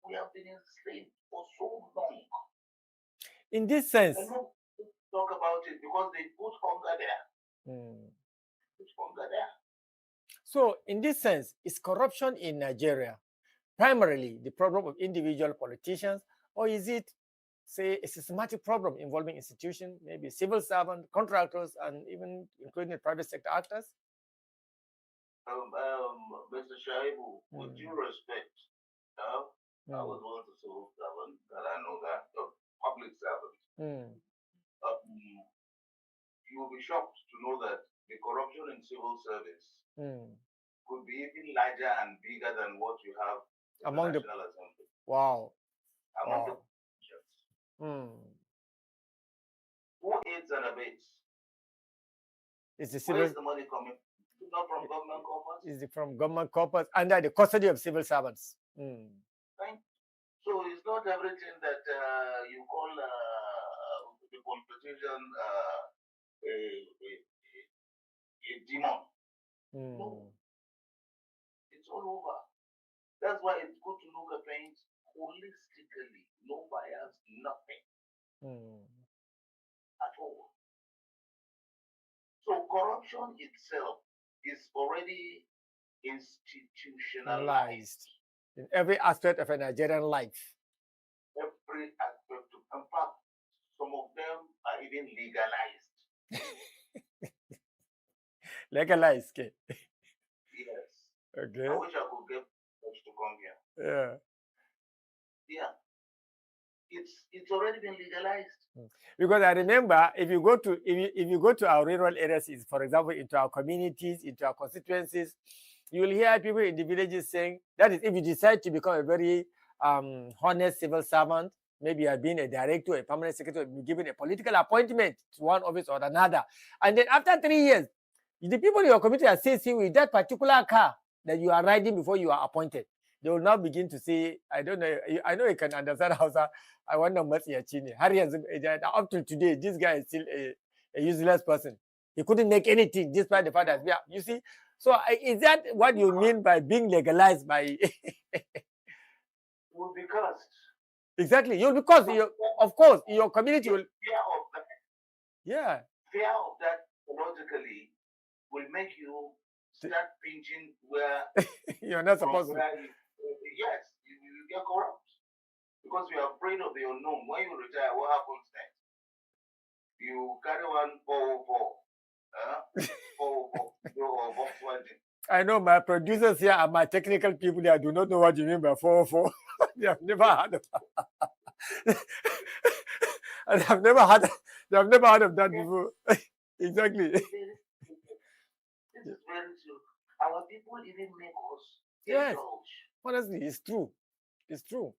We have been enslaved for so long. In this sense, and look, talk about it because they put hunger there. Put hunger there. So, in this sense, is corruption in Nigeria primarily the problem of individual politicians, or is it, say, a systematic problem involving institutions, maybe civil servants, contractors, and even including the private sector actors? Mr. Shaibu, with due respect, I was once a civil servant, that I know that, a public servant. You will be shocked to know that the corruption in civil service could be even larger and bigger than what you have among the National Assembly. Wow. Among the who aids and abates? Where is the money coming? It's not from government corpus? Is it from government corpus under the custody of civil servants? Right? So it's not everything that you call the politician a demon. No. It's all over. That's why it's good to look at things holistically. No bias, nothing. At all. So corruption itself is already institutionalized in every aspect of a Nigerian life. Every aspect. In fact, some of them are even legalized. Legalized, okay? Yes. Okay. I wish I could get folks to come here. Yeah. Yeah. It's already been legalized. Because I remember if you go to our rural areas, for example, into our communities, into our constituencies, you will hear people in the villages saying, that is, if you decide to become a very honest civil servant. Maybe you have been a director, a permanent secretary, been given a political appointment to one office or another. And then after 3 years, the people in your community are assessing with that particular car that you are riding before you are appointed. They will now begin to say, I don't know, I know you can understand Hausa. I want to match Yachini. Up to today, this guy is still a useless person. He couldn't make anything despite the fact that, yeah, you see. So is that what you mean by being legalized by? Will be cursed. Exactly. You'll because of course your community will. Fear of that. Yeah. Fear of that logically will make you start pinching where you're not supposed to. Yes, you get corrupt because you are afraid of the unknown. When you retire, what happens next? You carry one 404. 404. I know my producers here and my technical people there do not know what you mean by 404. They have never heard of and they have never heard of that before. Exactly. This is very true. Our people even make us yes. Honestly, it's true. It's true.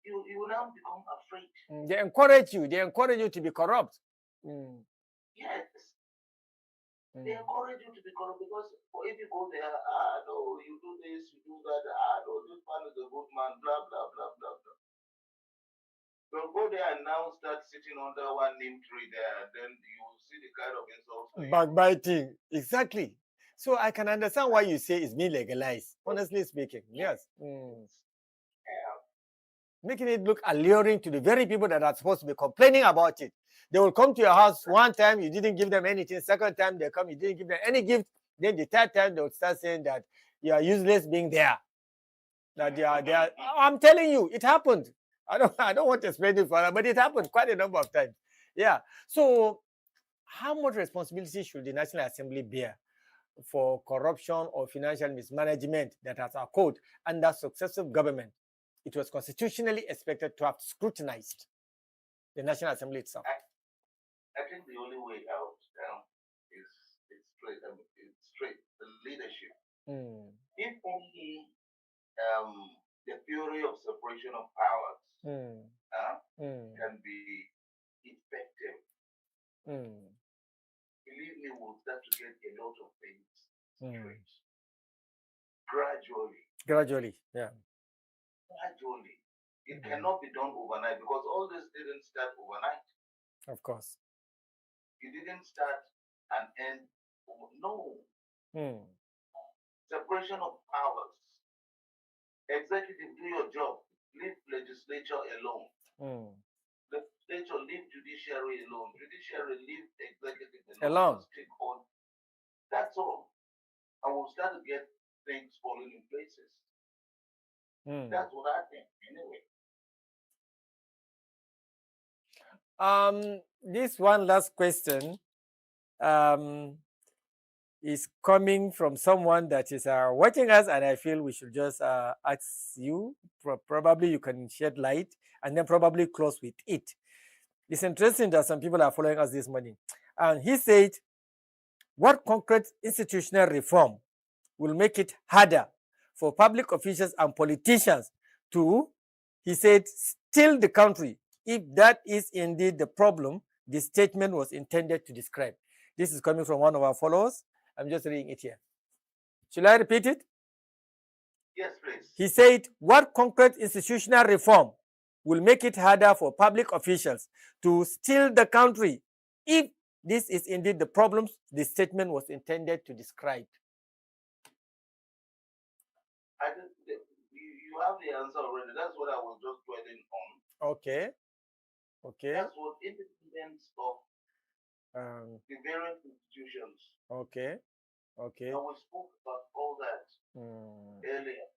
You will now become afraid. They encourage you to be corrupt. Yes. They encourage you to be corrupt because if you go there, no, you do this, you do that, no, this man is a good man, blah, blah, blah, blah, blah. So go there and now start sitting under one neem tree there, and then you will see the kind of insults. Backbiting. Exactly. So I can understand why you say it's being legalized, honestly speaking. Yes. Making it look alluring to the very people that are supposed to be complaining about it. They will come to your house one time, you didn't give them anything. Second time they come, you didn't give them any gift. Then the third time they will start saying that you are useless being there. That they are. I'm telling you, it happened. I don't want to explain it further, but it happened quite a number of times. Yeah. So how much responsibility should the National Assembly bear for corruption or financial mismanagement that has occurred under successive government? It was constitutionally expected to have scrutinized the National Assembly itself. I think the only way out now is straight. It's straight. The leadership. If only the theory of separation of powers can be effective, believe me, we'll start to get a lot of things straight. Gradually. Yeah. Gradually. It cannot be done overnight because all this didn't start overnight. Of course. You didn't start and end. No. Separation of powers. Executive, do your job. Leave legislature alone. Legislature, leave judiciary alone. Judiciary, leave executive alone. That's all. And we'll start to get things falling in places. That's what I think, anyway. This one last question is coming from someone that is watching us, and I feel we should just ask you. Probably you can shed light and then probably close with it. It's interesting that some people are following us this morning. And he said, what concrete institutional reform will make it harder for public officials and politicians to, he said, steal the country, if that is indeed the problem the statement was intended to describe? This is coming from one of our followers. I'm just reading it here. Shall I repeat it? Yes, please. He said, what concrete institutional reform will make it harder for public officials to steal the country, if this is indeed the problems the statement was intended to describe? I think you have the answer already. That's what I was just dwelling on. Okay. That's what independence of the various institutions. Okay. And we spoke about all that earlier.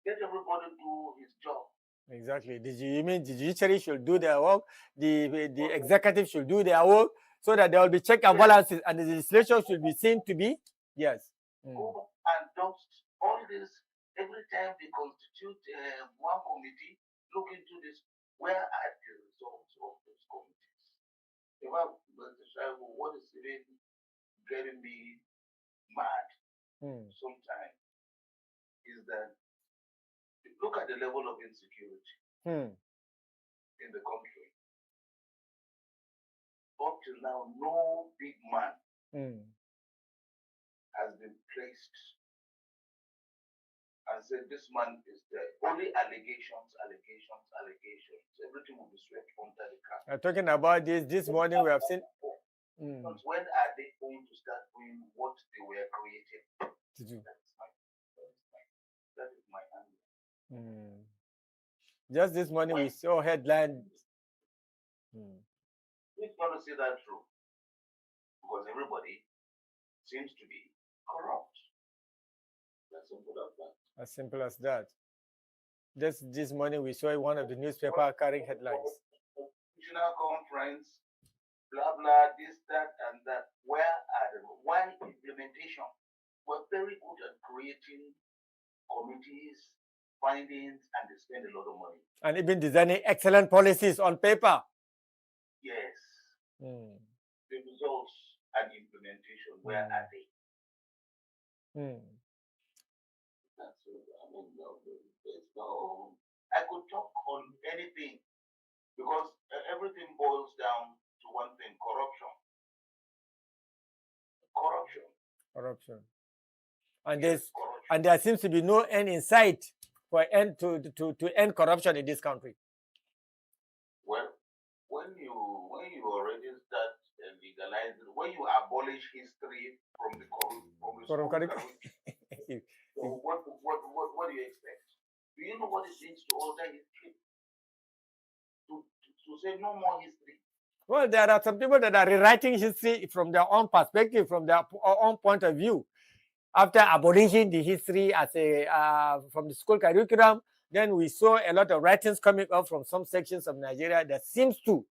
Let everybody do his job. Exactly. You mean the judiciary should do their work, the executive should do their work, so that there will be check and balances, and the legislation should be seen to be, yes. Go and dust all this every time they constitute one committee. Look into this. Where are the results of those committees? What is even getting me mad sometimes is that the look at the level of insecurity in the country. Up till now, no big man has been placed and said this man is there. Only allegations. Everything will be swept under the carpet. Talking about this morning, we have seen. But when are they going to start doing what they were created to do? That is my answer. Just this morning, we saw headline. We're going to see that through because everybody seems to be corrupt. As simple as that. As simple as that. Just this morning, we saw one of the newspaper carrying headlines. National conference, blah blah, this, that, and that. Where are the one implementation? We're very good at creating committees, findings, and they spend a lot of money. And even designing excellent policies on paper. Yes. The results and implementation, where are they? That's it. I could talk on anything because everything boils down to one thing: corruption. And there seems to be no end in sight for to end corruption in this country. Well, when you already start legalizing, when you abolish history from the curriculum, so what do you expect? Do you know what it means to alter history? To say no more history. Well, there are some people that are rewriting history from their own perspective, from their own point of view. After abolishing the history as from the school curriculum, then we saw a lot of writings coming up from some sections of Nigeria that seems to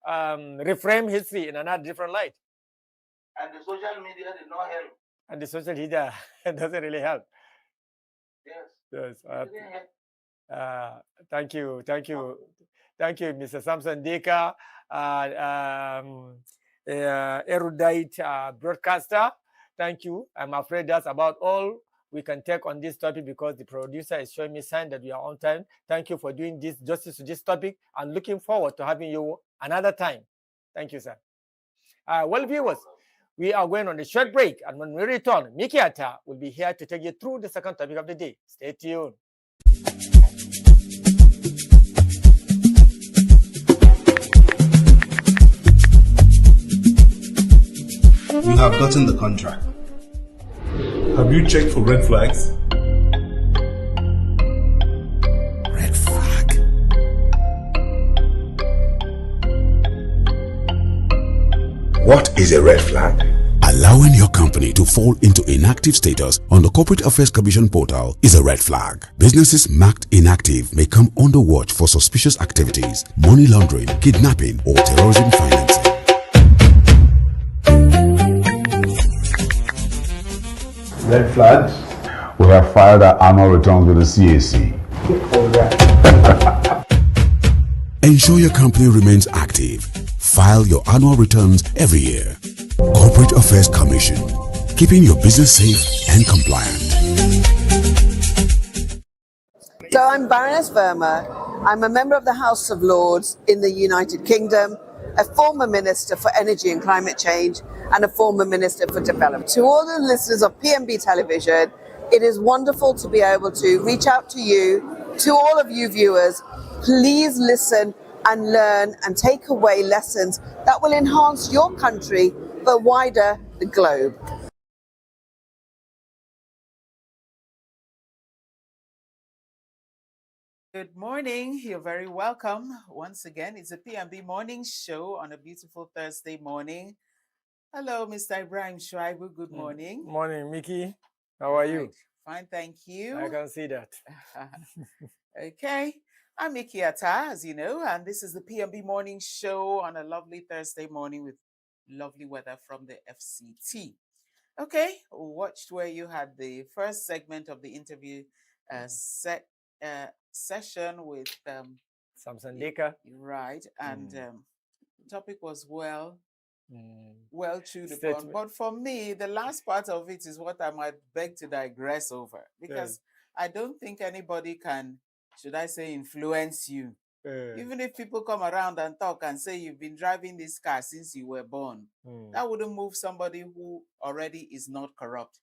reframe history in another different light. And the social media did not help. And the social media doesn't really help. Yes. Thank you, Mr. Samson Deka, erudite broadcaster. Thank you. I'm afraid that's about all we can take on this topic because the producer is showing me sign that we are on time. Thank you for doing this justice to this topic and looking forward to having you another time. Thank you, sir. Well, viewers, we are going on a short break, and when we return, Miki Atta will be here to take you through the second topic of the day. Stay tuned. You have gotten the contract. Have you checked for red flags? Red flag. What is a red flag? Allowing your company to fall into inactive status on the Corporate Affairs Commission portal is a red flag. Businesses marked inactive may come under watch for suspicious activities, money laundering, kidnapping, or terrorism financing. Red flags. We have filed our annual returns with the CAC. Ensure your company remains active. File your annual returns every year. Corporate Affairs Commission, keeping your business safe and compliant. So I'm Baroness Verma. I'm a member of the House of Lords in the United Kingdom, a former Minister for Energy and Climate Change, and a former Minister for Development. To all the listeners of PMB Television, it is wonderful to be able to reach out to you, to all of you viewers. Please listen and learn and take away lessons that will enhance your country, but wider the globe. Good morning. You're very welcome. Once again, it's a PMB morning show on a beautiful Thursday morning. Hello, Mr. Ibrahim Shuaibu. Good morning. Morning, Mickey. How are you? Fine, thank you. I can see that. Okay. I'm Mickey Atta, as you know, and this is the PMB morning show on a lovely Thursday morning with lovely weather from the FCT. Okay, watched where you had the first segment of the interview session with Samson Deka. Right, and the topic was well chewed upon. But for me, the last part of it is what I might beg to digress over, because I don't think anybody can, should I say, influence you. Even if people come around and talk and say you've been driving this car since you were born, that wouldn't move somebody who already is not corrupt.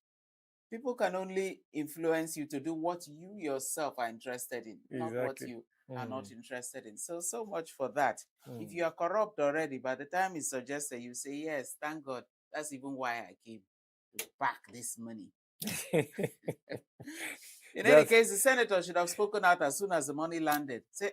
People can only influence you to do what you yourself are interested in, not what you are not interested in. So much for that. If you are corrupt already, by the time it's suggested, you say, yes, thank God. That's even why I came to back this money. In any case, the senator should have spoken out as soon as the money landed. Say,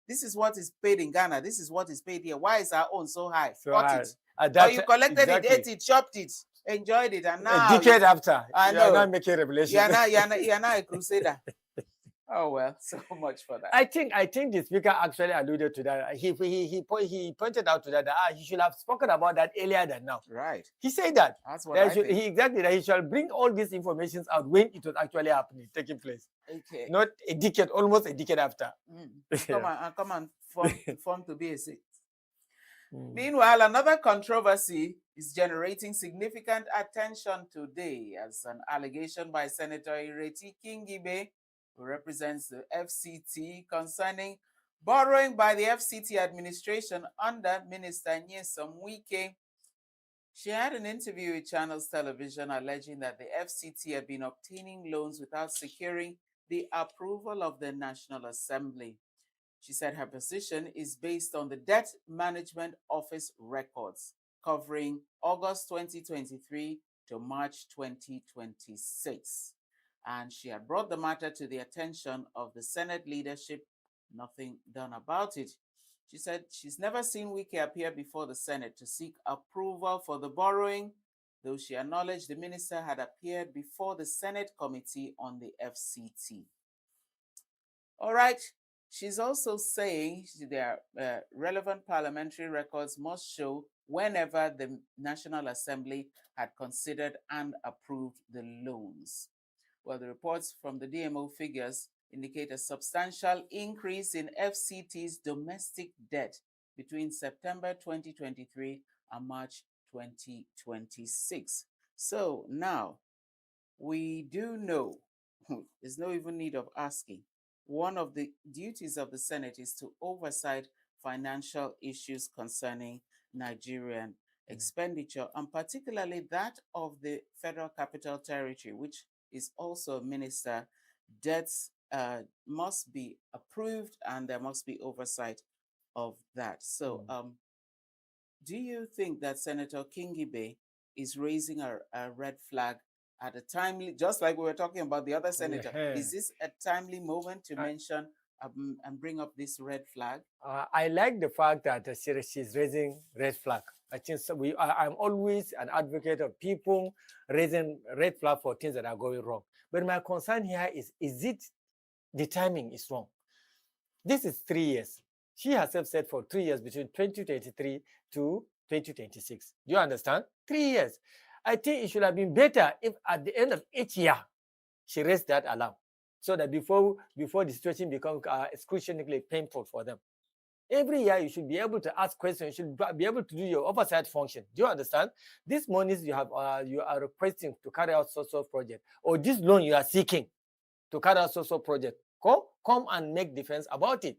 this is what is paid in Ghana. This is what is paid here. Why is our own so high? Cut it. Or you collected it, ate it, chopped it, enjoyed it, and now a decade after, I know, you're not making revelation. You're not a crusader. Oh well, so much for that. I think the speaker actually alluded to that. He pointed out to that he should have spoken about that earlier than now. Right. He said that. That's what I think. That he shall bring all these information out when it was actually happening, taking place. Okay. Not a decade, almost a decade after. Come on, form to be a seat. Meanwhile, another controversy is generating significant attention today as an allegation by Senator Ireti Kingibe, who represents the FCT, concerning borrowing by the FCT administration under Minister Wike. She had an interview with Channels Television alleging that the FCT had been obtaining loans without securing the approval of the National Assembly. She said her position is based on the Debt Management Office records covering August 2023 to March 2026. And she had brought the matter to the attention of the Senate leadership, nothing done about it. She said she's never seen Wike appear before the Senate to seek approval for the borrowing, though she acknowledged the minister had appeared before the Senate Committee on the FCT. All right. She's also saying their relevant parliamentary records must show whenever the National Assembly had considered and approved the loans. Well, the reports from the DMO figures indicate a substantial increase in FCT's domestic debt between September 2023 and March 2026. So now we do know, there's no even need of asking, one of the duties of the Senate is to oversight financial issues concerning Nigerian expenditure, and particularly that of the Federal Capital Territory, which is also a minister. Debts must be approved and there must be oversight of that. So do you think that Senator Kingibe is raising a red flag at a timely, just like we were talking about the other senator? Is this a timely moment to mention and bring up this red flag? I like the fact that she's raising red flag. I think I'm always an advocate of people raising red flag for things that are going wrong. But my concern here is it the timing is wrong? This is 3 years. She herself said for 3 years between 2023 to 2026. Do you understand? 3 years. I think it should have been better if at the end of each year, she raised that alarm so that before the situation becomes excruciatingly painful for them. Every year, you should be able to ask questions. You should be able to do your oversight function. Do you understand? These monies you are requesting to carry out social project, or this loan you are seeking to carry out social project, come and make defense about it.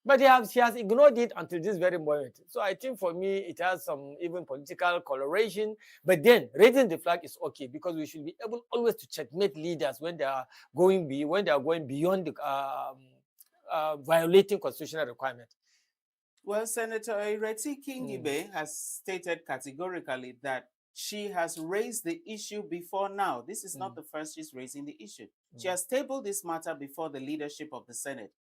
But she has ignored it until this very moment. So I think for me, it has some even political coloration. But then raising the flag is okay, because we should be able always to checkmate leaders when they are going beyond the violating constitutional requirement. Well, Senator Ireti Kingibe has stated categorically that she has raised the issue before now. This is not the first she's raising the issue. She has tabled this matter before the leadership of the Senate.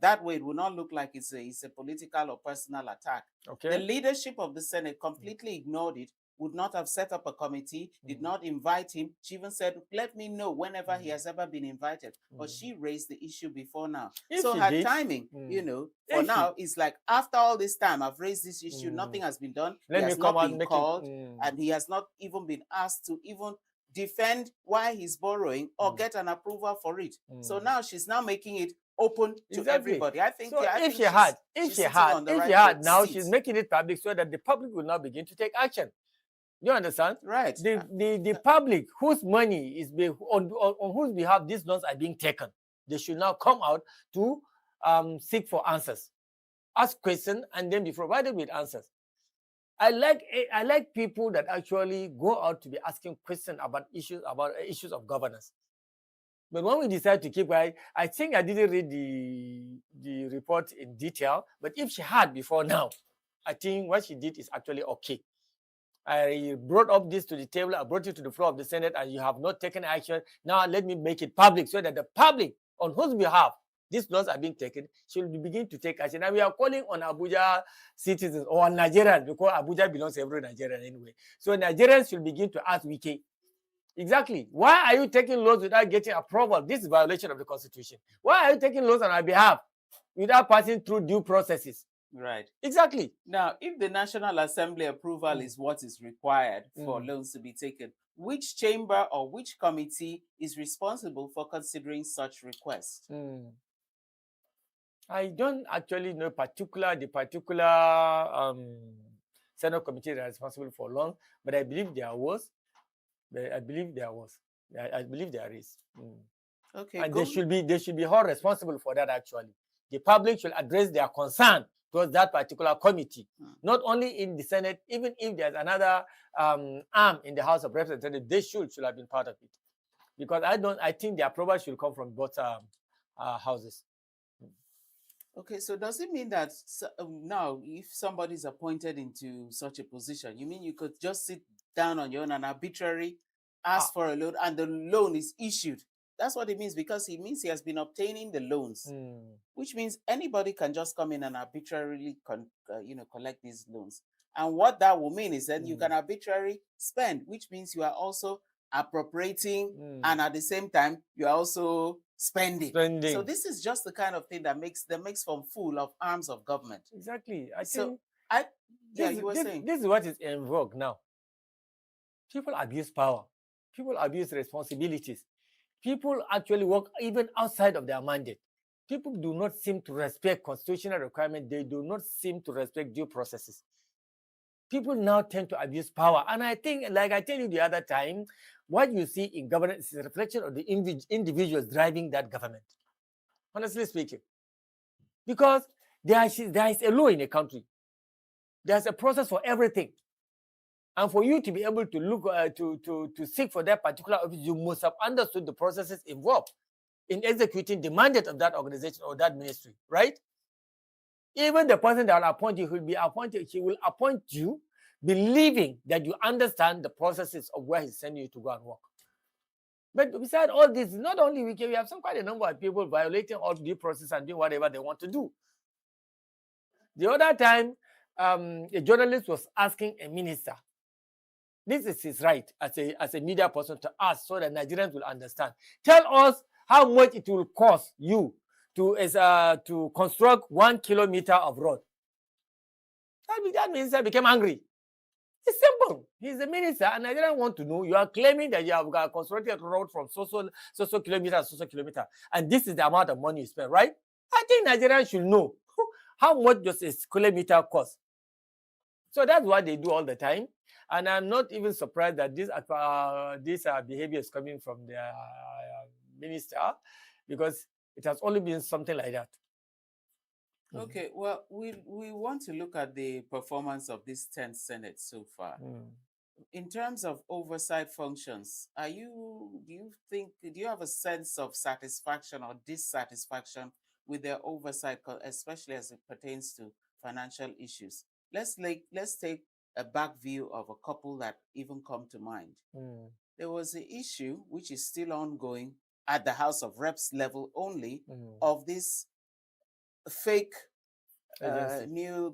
That way, it will not look like it's a political or personal attack. Okay. The leadership of the Senate completely ignored it, would not have set up a committee, did not invite him. She even said, let me know whenever he has ever been invited. But she raised the issue before now. So her timing, for now, is like, after all this time, I've raised this issue, nothing has been done. He has not been called, and he has not even been asked to even defend why he's borrowing or get an approval for it. So now she's now making it open to everybody. I think, so if she had, now she's making it public so that the public will now begin to take action. You understand? Right. The public whose money is on whose behalf these loans are being taken, they should now come out to seek for answers, ask questions, and then be provided with answers. I like people that actually go out to be asking questions about issues of governance. But when we decide to keep quiet, I think I didn't read the report in detail. But if she had before now, I think what she did is actually okay. I brought up this to the table, I brought it to the floor of the Senate, and you have not taken action. Now let me make it public so that the public on whose behalf these laws are being taken should begin to take action. And we are calling on Abuja citizens or on Nigerians, because Abuja belongs to every Nigerian anyway. So Nigerians should begin to ask Wike, exactly, why are you taking laws without getting approval? This is a violation of the Constitution. Why are you taking laws on our behalf without passing through due processes? Right. Exactly. Now, if the National Assembly approval is what is required for loans to be taken, which chamber or which committee is responsible for considering such requests? I don't actually know the particular Senate committee that is responsible for loans, but I believe there was. I believe there is. Okay. And they should be held responsible for that. Actually, the public should address their concern towards that particular committee, not only in the Senate. Even if there's another arm in the House of Representatives, they should have been part of it, because I think the approval should come from both houses. Okay, so does it mean that now, if somebody is appointed into such a position, you mean you could just sit down on your own and arbitrarily ask for a loan, and the loan is issued? That's what it means, because it means he has been obtaining the loans, which means anybody can just come in and arbitrarily collect these loans. And what that will mean is that you can arbitrarily spend, which means you are also appropriating, and at the same time you are also spending. So this is just the kind of thing that makes from full of arms of government. Exactly. You were saying this is what is in vogue now. People abuse power. People abuse responsibilities. People actually work even outside of their mandate. People do not seem to respect constitutional requirements. They do not seem to respect due processes. People now tend to abuse power. And I think, like I told you the other time, what you see in governance is a reflection of the individuals driving that government, honestly speaking. Because there is a law in a country. There's a process for everything. And for you to be able to look to seek for that particular office, you must have understood the processes involved in executing the mandate of that organization or that ministry, right? Even the person that will appoint you he will appoint you believing that you understand the processes of where he's sending you to go and work. But besides all this, not only we have quite a number of people violating all due process and doing whatever they want to do. The other time, a journalist was asking a minister, this is his right as a media person to ask so that Nigerians will understand. Tell us how much it will cost you to construct 1 kilometer of road. That minister became angry. It's simple. He's a minister, and Nigerians want to know. You are claiming that you have constructed a road from so kilometer, and this is the amount of money you spend, right? I think Nigerians should know how much does a kilometer cost. So that's what they do all the time. And I'm not even surprised that this behavior is coming from the minister, because it has only been something like that. Okay, well, we want to look at the performance of this 10th Senate so far. In terms of oversight functions, do you have a sense of satisfaction or dissatisfaction with their oversight, especially as it pertains to financial issues? Let's take a back view of a couple that even come to mind. There was an issue which is still ongoing at the House of Reps level only of this fake new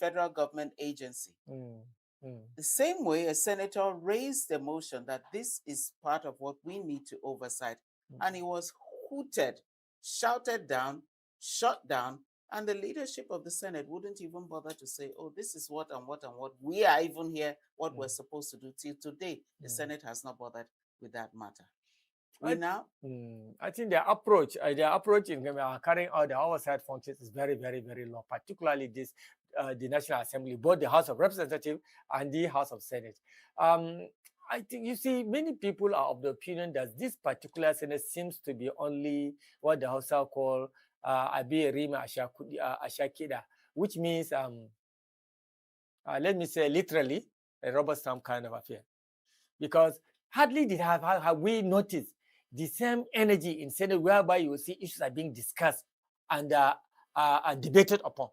federal government agency. The same way a senator raised a motion that this is part of what we need to oversight, and it was hooted, shouted down, shut down, and the leadership of the Senate wouldn't even bother to say, oh, this is what and what and what. We are even here, what we're supposed to do. Till today, the Senate has not bothered with that matter. I think their approach in carrying out the oversight functions is very, very, very low, particularly this the National Assembly, both the House of Representatives and the House of Senate. I think, you see, many people are of the opinion that this particular Senate seems to be only what the Hausa call Abi Rima Ashakida, which means, let me say literally, a rubber stamp kind of affair. Because hardly have we noticed the same energy in Senate whereby you will see issues are being discussed and are debated upon.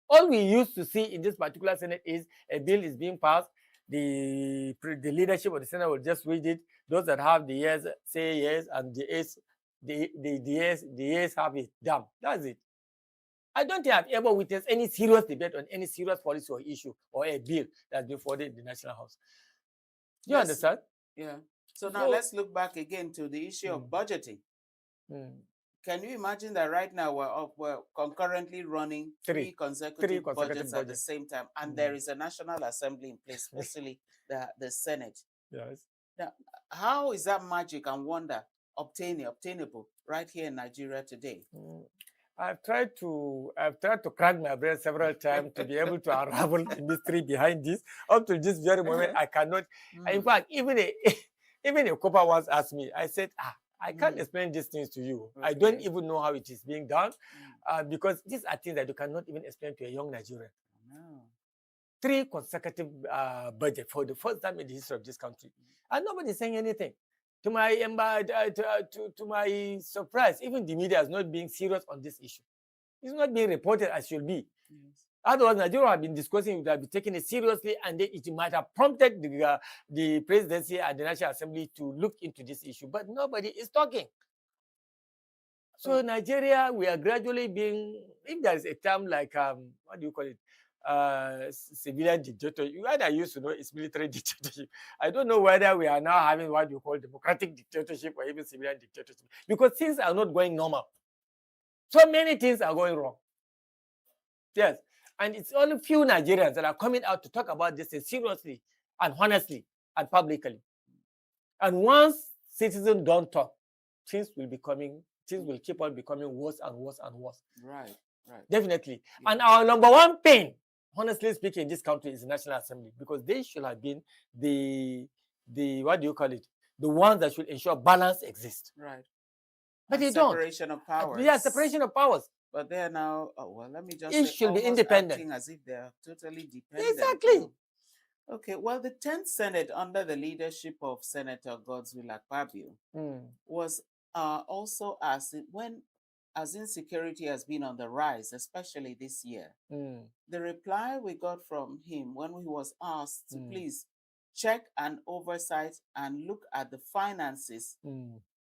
All we used to see in this particular Senate is a bill is being passed, the leadership of the Senate will just read it. Those that have the yes say yes, and the yes have it. Damn, that's it. I don't think I've ever witnessed any serious debate on any serious policy or issue or a bill that's been forwarded in the National House. Do you understand? Yeah. So now let's look back again to the issue of budgeting. Can you imagine that right now we're concurrently running three consecutive budgets at the same time, and there is a National Assembly in place, especially the Senate? Yes. Now, how is that magic and wonder obtainable right here in Nigeria today? I've tried to crack my brain several times to be able to unravel the mystery behind this. Up to this very moment, I cannot. In fact, even a copper once asked me, I said, I can't explain these things to you. Okay. I don't even know how it is being done, because these are things that you cannot even explain to a young Nigerian. No. 3 consecutive budgets for the first time in the history of this country, and nobody's saying anything. To my surprise, even the media is not being serious on this issue. It's not being reported as should be. Yes. Otherwise, Nigeria have been discussing, it would have been taken it seriously, and it might have prompted the presidency and the National Assembly to look into this issue. But nobody is talking. So Nigeria, we are gradually being, if there is a term like, what do you call it? Civilian dictatorship. You either used to know it's military dictatorship. I don't know whether we are now having what you call democratic dictatorship or even civilian dictatorship, because things are not going normal. So many things are going wrong. Yes. And it's only few Nigerians that are coming out to talk about this seriously and honestly and publicly. And once citizens don't talk, things will keep on becoming worse and worse and worse. Right, right. Definitely. Yeah. And our number one pain, honestly speaking, in this country is the National Assembly, because they should have been the what do you call it? The ones that should ensure balance exists. Right. But and they don't. Separation of powers. Yeah, separation of powers. But they're now, let me just it say, should be independent. Acting as if they're totally dependent. Exactly. Okay, well, the 10th Senate under the leadership of Senator Godswill Akpabio was also asked, as insecurity has been on the rise, especially this year, the reply we got from him when he was asked to please check and oversight and look at the finances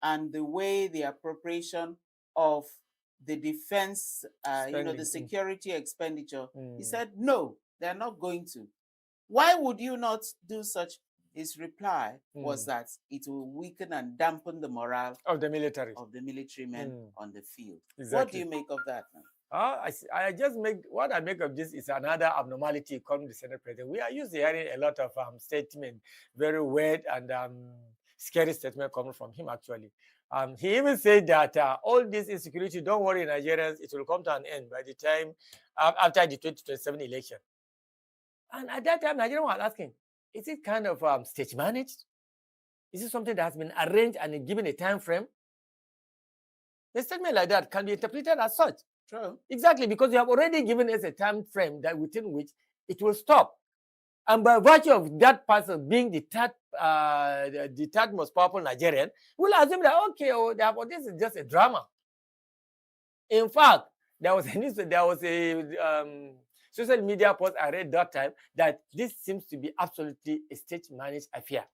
and the way the appropriation of the defense, the security expenditure. He said, no, they're not going to. Why would you not do such? His reply was that it will weaken and dampen the morale of the military men on the field. Exactly. What do you make of that now? What I make of this is another abnormality coming to the Senate President. We are used to hearing a lot of statements, very weird and scary statements coming from him, actually. He even said that all this insecurity, don't worry, Nigerians, it will come to an end by the time after the 2027 election. And at that time, Nigerians were asking, is it kind of stage managed? Is it something that has been arranged and given a time frame? A statement like that can be interpreted as such. True. Exactly, because you have already given us a time frame that within which it will stop. And by virtue of that person being the third most powerful Nigerian, we'll assume that, okay, this is just a drama. In fact, there was a social media post I read that time that this seems to be absolutely a state-managed affair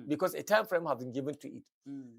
because a time frame has been given to it.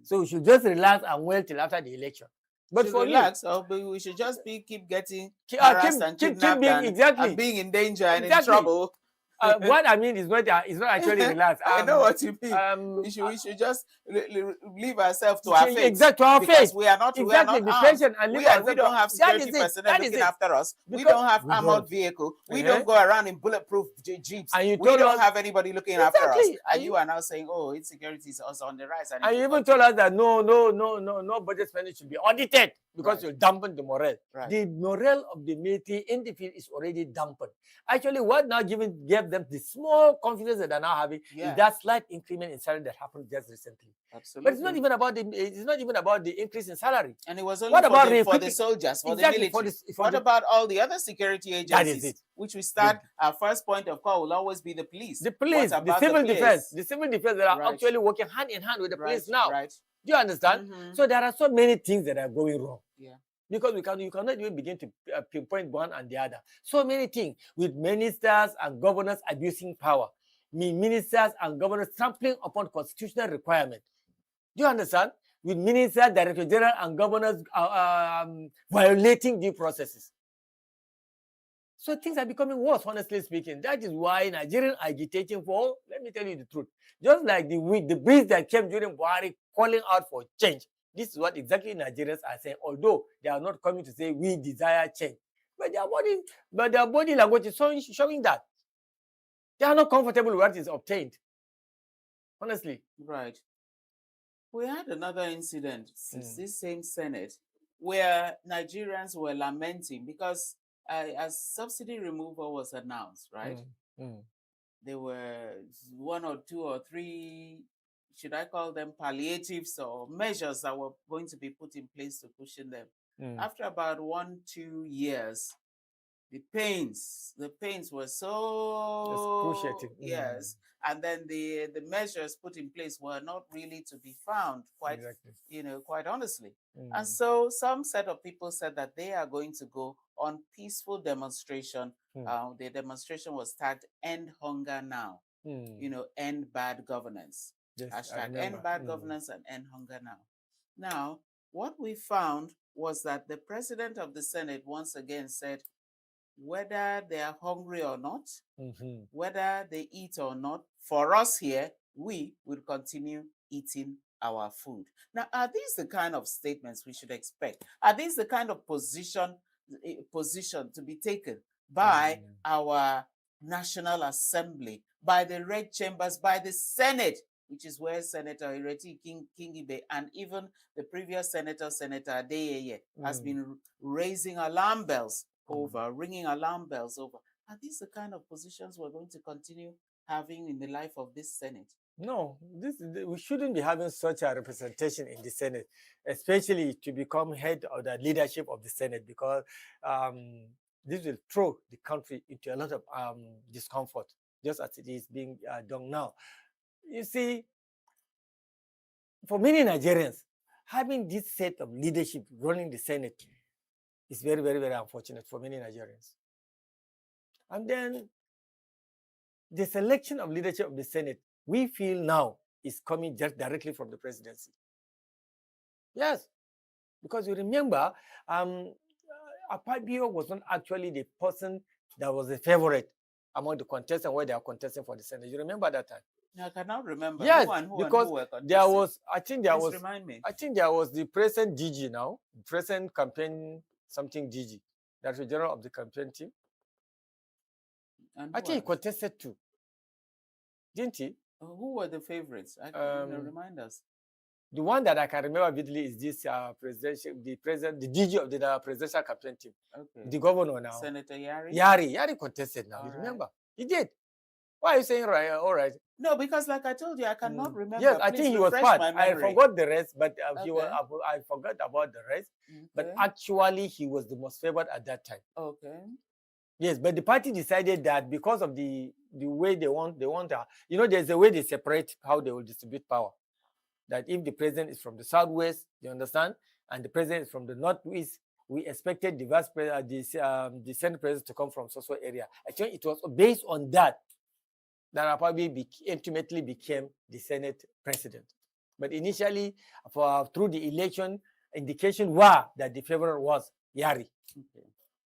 So we should just relax and wait till after the election. But for relax, but we should just keep getting harassed and kidnapped and being in danger and in trouble. What I mean is not actually relaxed. I know what you mean. We should just leave ourselves to our fate. Exactly, to our fate. Because we are not patient and we don't have security personnel looking after us. We don't have armored vehicle. We don't go around in bulletproof jeeps. We don't have anybody looking after us. And you are now saying, oh, insecurity is also on the rise. And you even told us that no budget spending should be audited. because you dampen the morale. Right. The morale of the military in the field is already dampened. Actually, what now gave them the small confidence that they're now having is that slight increment in salary that happened just recently. Absolutely. But it's not even about the increase in salary. And it was only for the soldiers, for the military. What about all the other security agencies? That is it. Which we start, our first point of call will always be the police. The police, the civil defense that are actually working hand in hand with the police now. Right. Do you understand? So there are so many things that are going wrong. Yeah. Because you cannot even begin to pinpoint one and the other. So many things with ministers and governors abusing power. Ministers and governors trampling upon constitutional requirements. Do you understand? With ministers, director general, and governors violating due processes. So things are becoming worse, honestly speaking. That is why Nigerians are agitating for, let me tell you the truth, just like the breeze that came during Buhari calling out for change. This is what exactly Nigerians are saying, although they are not coming to say we desire change. But their body language is showing that. They are not comfortable with what is obtained. Honestly. Right. We had another incident since this same Senate where Nigerians were lamenting because as subsidy removal was announced, right? There were 1 or 2 or 3, should I call them palliatives or measures that were going to be put in place to cushion them. After about 1-2 years, the pains were so excruciating. Yes, and then the measures put in place were not really to be found, quite quite honestly. And so some set of people said that they are going to go on peaceful demonstration. The demonstration was tagged "End Hunger Now." End bad governance. Yes, #End bad governance and end hunger now. Now, what we found was that the president of the Senate once again said, whether they are hungry or not, whether they eat or not, for us here, we will continue eating our food. Now, are these the kind of statements we should expect? Are these the kind of position to be taken by our National Assembly, by the Red Chambers, by the Senate, which is where Senator Ireti Kingibe and even the previous Senator Adeyeye has been raising alarm bells over, ringing alarm bells over? Are these the kind of positions we're going to continue having in the life of this Senate? No, we shouldn't be having such a representation in the Senate, especially to become head of the leadership of the Senate, because this will throw the country into a lot of discomfort, just as it is being done now. You see, for many Nigerians, having this set of leadership running the Senate is very, very, very unfortunate for many Nigerians. And then the selection of leadership of the Senate, we feel now, is coming just directly from the presidency. Yes, because you remember, Akpabio was not actually the person that was a favorite among the contestants where they are contesting for the Senate. You remember that time? I cannot remember. Yes, who because there was, I think there was, remind me. I think there was the present DG now, present campaign something DG, that's the general of the campaign team. And I think he contested too, didn't he? Who were the favorites? I can remind us. The one that I can remember vividly is this the DG of the presidential campaign team. Okay. The governor now. Senator Yari? Yari contested now. You remember? He did. Why are you saying right? All right. No, because like I told you, I cannot remember. Yes, I think he was part. I forgot the rest, but I forgot about the rest. Okay. But actually, he was the most favored at that time. Okay. Yes, but the party decided that because of the way they want there's a way they separate how they will distribute power. That if the president is from the southwest, you understand, and the president is from the northwest, we expected the Senate president to come from social area. I think it was based on that Akpabio ultimately became the Senate president. But initially, through the election, indication were that the favorite was Yari. Okay.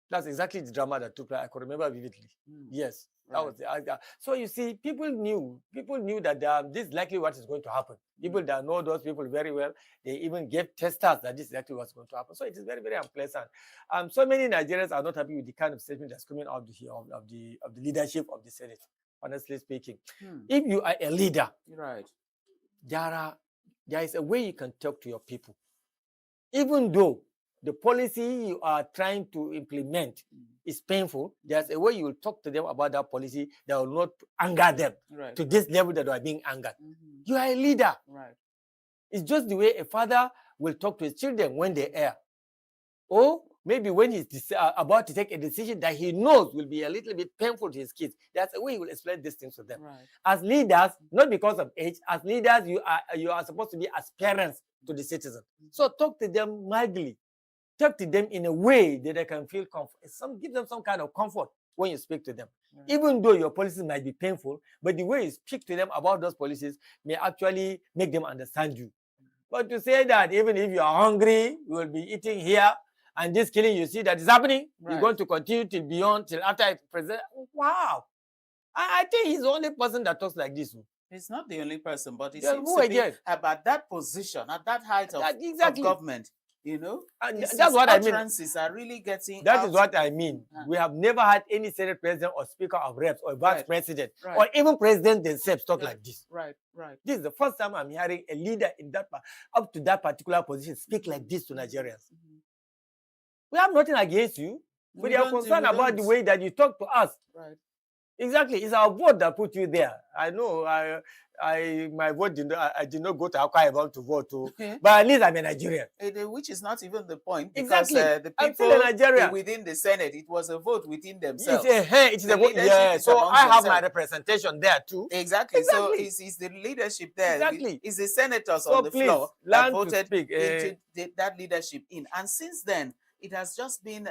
That's exactly the drama that took place. I could remember vividly. Yes, that was the. So you see, people knew that this is likely what is going to happen. People that know those people very well, they even gave testers that this is exactly what's going to happen. So it is very, very unpleasant. So many Nigerians are not happy with the kind of statement that's coming out of the leadership of the Senate. Honestly speaking, if you are a leader, right, there is a way you can talk to your people, even though the policy you are trying to implement is painful, there's a way you will talk to them about that policy that will not anger them to this level that they are being angered. You are a leader. It's just the way a father will talk to his children when they err. Or maybe when he's about to take a decision that he knows will be a little bit painful to his kids. That's the way he will explain these things to them. As leaders, not because of age, as leaders, you are supposed to be as parents to the citizens. So talk to them mildly. Talk to them in a way that they can feel comfort. Give them some kind of comfort when you speak to them. Even though your policies might be painful, but the way you speak to them about those policies may actually make them understand you. But to say that even if you are hungry, you will be eating here, and this killing you see that is happening, you're going to continue till after I present. Wow. I think he's the only person that talks like this. He's not the only person, but he seems to be about that position, at that height of government. You know, and that's what I mean. Are really getting that is what I mean. We have never had any Senate president or Speaker of Reps or Vice President or even President themselves talk like this. This is the first time I'm hearing a leader in that up to that particular position speak like this to Nigerians. We have nothing against you, but we are concerned about the way that you talk to us. Exactly, it's our vote that put you there. I know. My vote I did not go to Akwa Ibom to vote to, but at least I'm a Nigerian. Which is not even the point. Because, the people within the Senate, it was a vote within themselves. It's a vote. Yeah, so I have my representation there too. Exactly. So it's the leadership there. Exactly. It's the senators on the floor that voted into that leadership in. And since then, it has just been,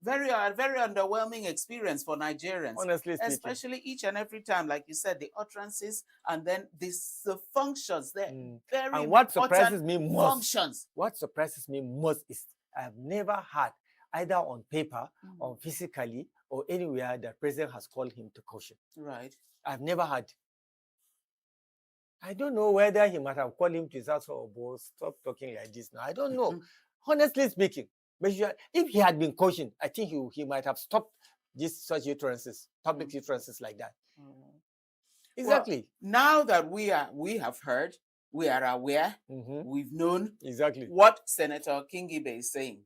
very underwhelming experience for Nigerians. Honestly speaking. Especially each and every time, like you said, the utterances and then the functions. They're very and what surprises me most, functions. What surprises me most is I have never had, either on paper or physically or anywhere, that president has called him to caution. I've never had. I don't know whether he might have called him to his house or boss. Stop talking like this now. I don't know. Honestly speaking. But if he had been cautioned, I think he might have stopped such utterances, public utterances like that. Exactly. Well, now that we have heard, we are aware, we've known exactly what Senator Kingibe is saying.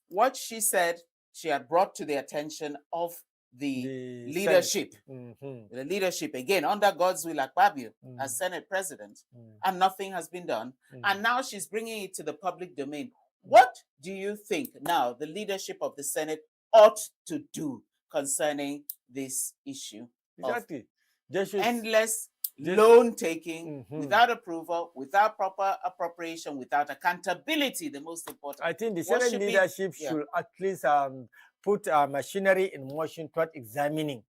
What she said, she had brought to the attention of the leadership. The leadership, again, under God's will, Akpabio, as Senate President, and nothing has been done. And now she's bringing it to the public domain. What do you think now the leadership of the Senate ought to do concerning this issue? Exactly. Endless loan taking without approval, without proper appropriation, without accountability, the most important. I think the Senate leadership should at least put machinery in motion toward examining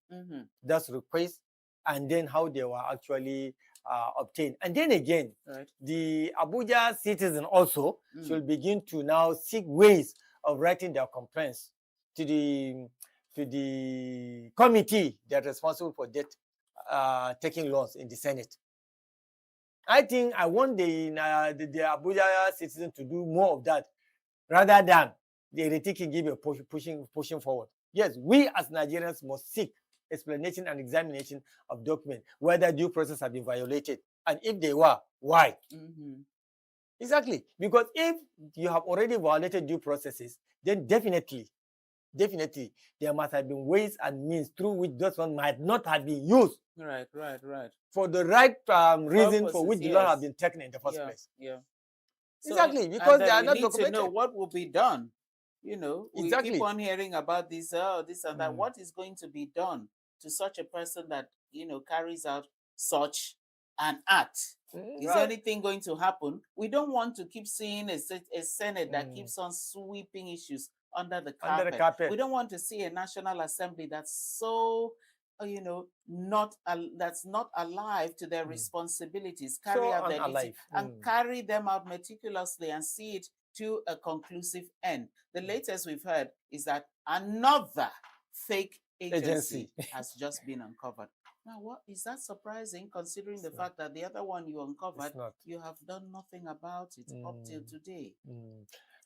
those requests and then how they were actually obtained. And then again, the Abuja citizen also should begin to now seek ways of writing their complaints to the committee that's responsible for debt taking loans in the Senate. I think I want the Abuja citizen to do more of that rather than the Ireti Kingibe pushing forward. Yes, we as Nigerians must seek explanation and examination of documents, whether due process have been violated, and if they were, why? Exactly, because if you have already violated due processes, then definitely there must have been ways and means through which those ones might not have been used. Right. For the right reason for which the law have been taken in the first place. Exactly, because they are not documented. To know what will be done. We keep on hearing about this, this and that. What is going to be done to such a person that carries out such an act? Is anything going to happen? We don't want to keep seeing a Senate that keeps on sweeping issues under the carpet. We don't want to see a National Assembly that's so, that's not alive to their responsibilities, carry out their duties, and carry them out meticulously and see it to a conclusive end. The latest we've heard is that another fake agency has just been uncovered. Now, what is that surprising, considering the fact that the other one you uncovered, you have done nothing about it up till today?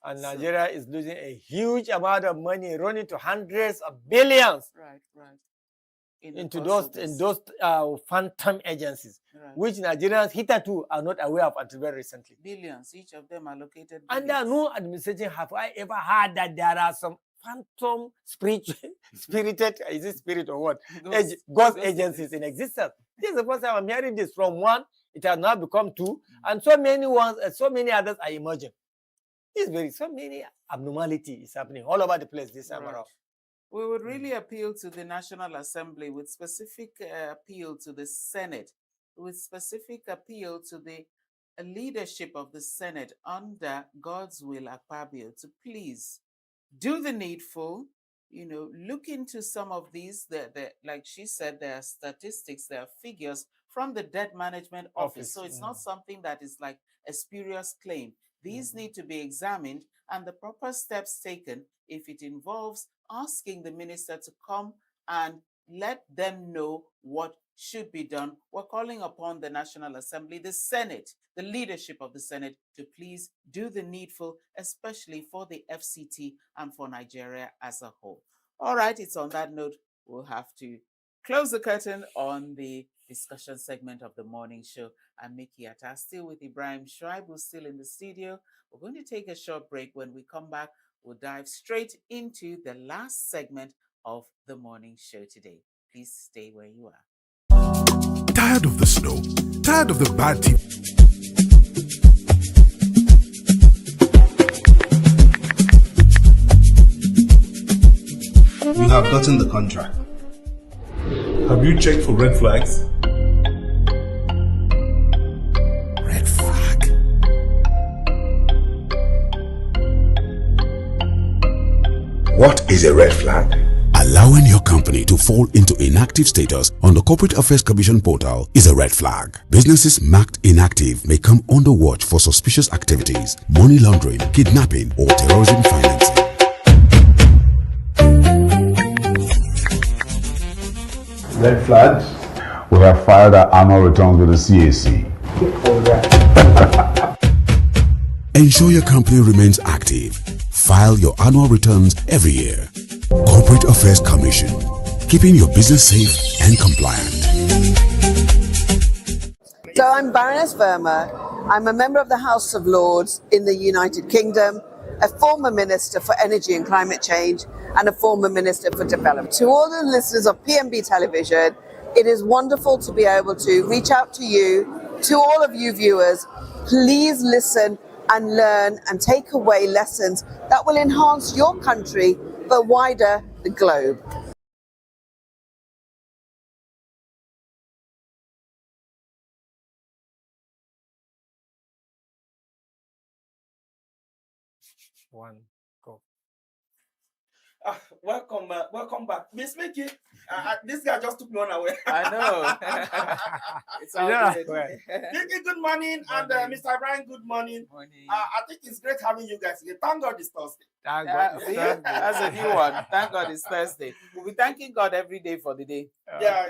And Nigeria is losing a huge amount of money, running to hundreds of billions. Right. into those phantom agencies, which Nigerians hitherto are not aware of until very recently. Billions, each of them allocated billions. Under no administration have I ever heard that there are some phantom spirited, is it spirit or what? Ghost agencies in existence. This is the first time I'm hearing this from one. It has now become two, and so many others are emerging. So many abnormality is happening all over the place this time around. We would really appeal to the National Assembly with specific appeal to the Senate, with specific appeal to the leadership of the Senate under God's will, Akpabio, to please do the needful, look into some of these. Like she said, there are statistics, there are figures from the Debt Management Office. So it's not something that is like a spurious claim. These need to be examined and the proper steps taken if it involves asking the minister to come and let them know what should be done. We're calling upon the National Assembly, the Senate, the leadership of the Senate to please do the needful, especially for the FCT and for Nigeria as a whole. All right, it's on that note, we'll have to close the curtain on the discussion segment of the morning show. I'm Mickey Atta, still with Ibrahim Shribe, who's still in the studio. We're going to take a short break. When we come back, we'll dive straight into the last segment of the morning show today. Please stay where you are. Tired of the snow? Tired of the bad TV? You have gotten the contract. Have you checked for red flags? Red flag. What is a red flag? Allowing your company to fall into inactive status on the Corporate Affairs Commission portal is a red flag. Businesses marked inactive may come under watch for suspicious activities, money laundering, kidnapping, or terrorism financing. Red flags? We have filed our annual returns with the CAC. Ensure your company remains active. File your annual returns every year. Corporate Affairs Commission, keeping your business safe and compliant. So I'm Baroness Verma. I'm a member of the House of Lords in the United Kingdom, a former Minister for Energy and Climate Change, and a former Minister for Development. To all the listeners of PMB Television, it is wonderful to be able to reach out to you, to all of you viewers. Please listen and learn and take away lessons that will enhance your country, but wider the globe. One, go. Welcome back. Miss Mickey, this guy just took me unaware. I know. It's all good. Mickey, good morning, and Mr. Ibrahim, good morning. I think it's great having you guys here. Thank God it's Thursday. Thank God. That's a new one. Thank God it's Thursday. We'll be thanking God every day for the day. Yeah,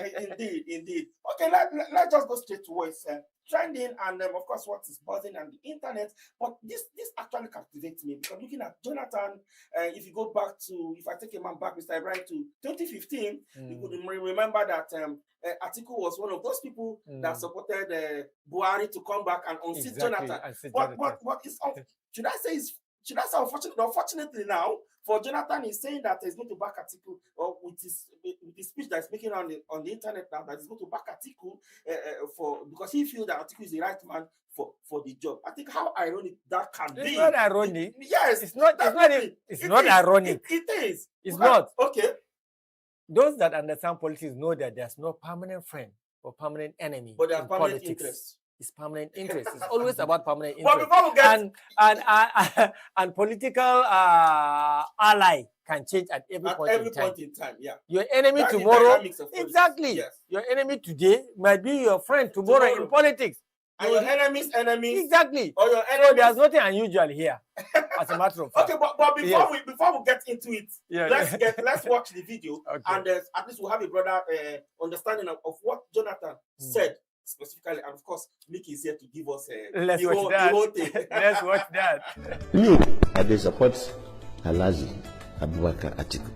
indeed. Okay, let's just go straight to what's trending and of course what is buzzing on the internet. But this actually captivates me because looking at Jonathan, if you go back to, if I take a man back, Mr. Ibrahim, to 2015, you could remember that Atiku was one of those people that supported Buhari to come back and unseat Jonathan. What is should I say unfortunately now for Jonathan is saying that he's going to back Atiku, or with his speech that's making on the internet now, that he's going to back Atiku because he feels that Atiku is the right man for the job. I think how ironic that can be. It's not ironic. Yes, it's not ironic. It is. It's not. Okay. Those that understand politics know that there's no permanent friend or permanent enemy. But there's permanent politics. interest. It's permanent interest. It's always about permanent But interest. before we get and political ally can change at every point in time. Yeah. Your enemy That's tomorrow, exactly. Yes. Your enemy today might be your friend tomorrow. In politics. And your enemy's enemy. Exactly. Or your So there's nothing unusual here, as a matter of fact. Okay, but before we get into it, yeah. let's watch the video, okay. And at least we'll have a broader understanding of what Jonathan said specifically, and of course, Mickey is here to give us the whole thing. Let's watch that. You, I support Alhaji Abubakar Atiku,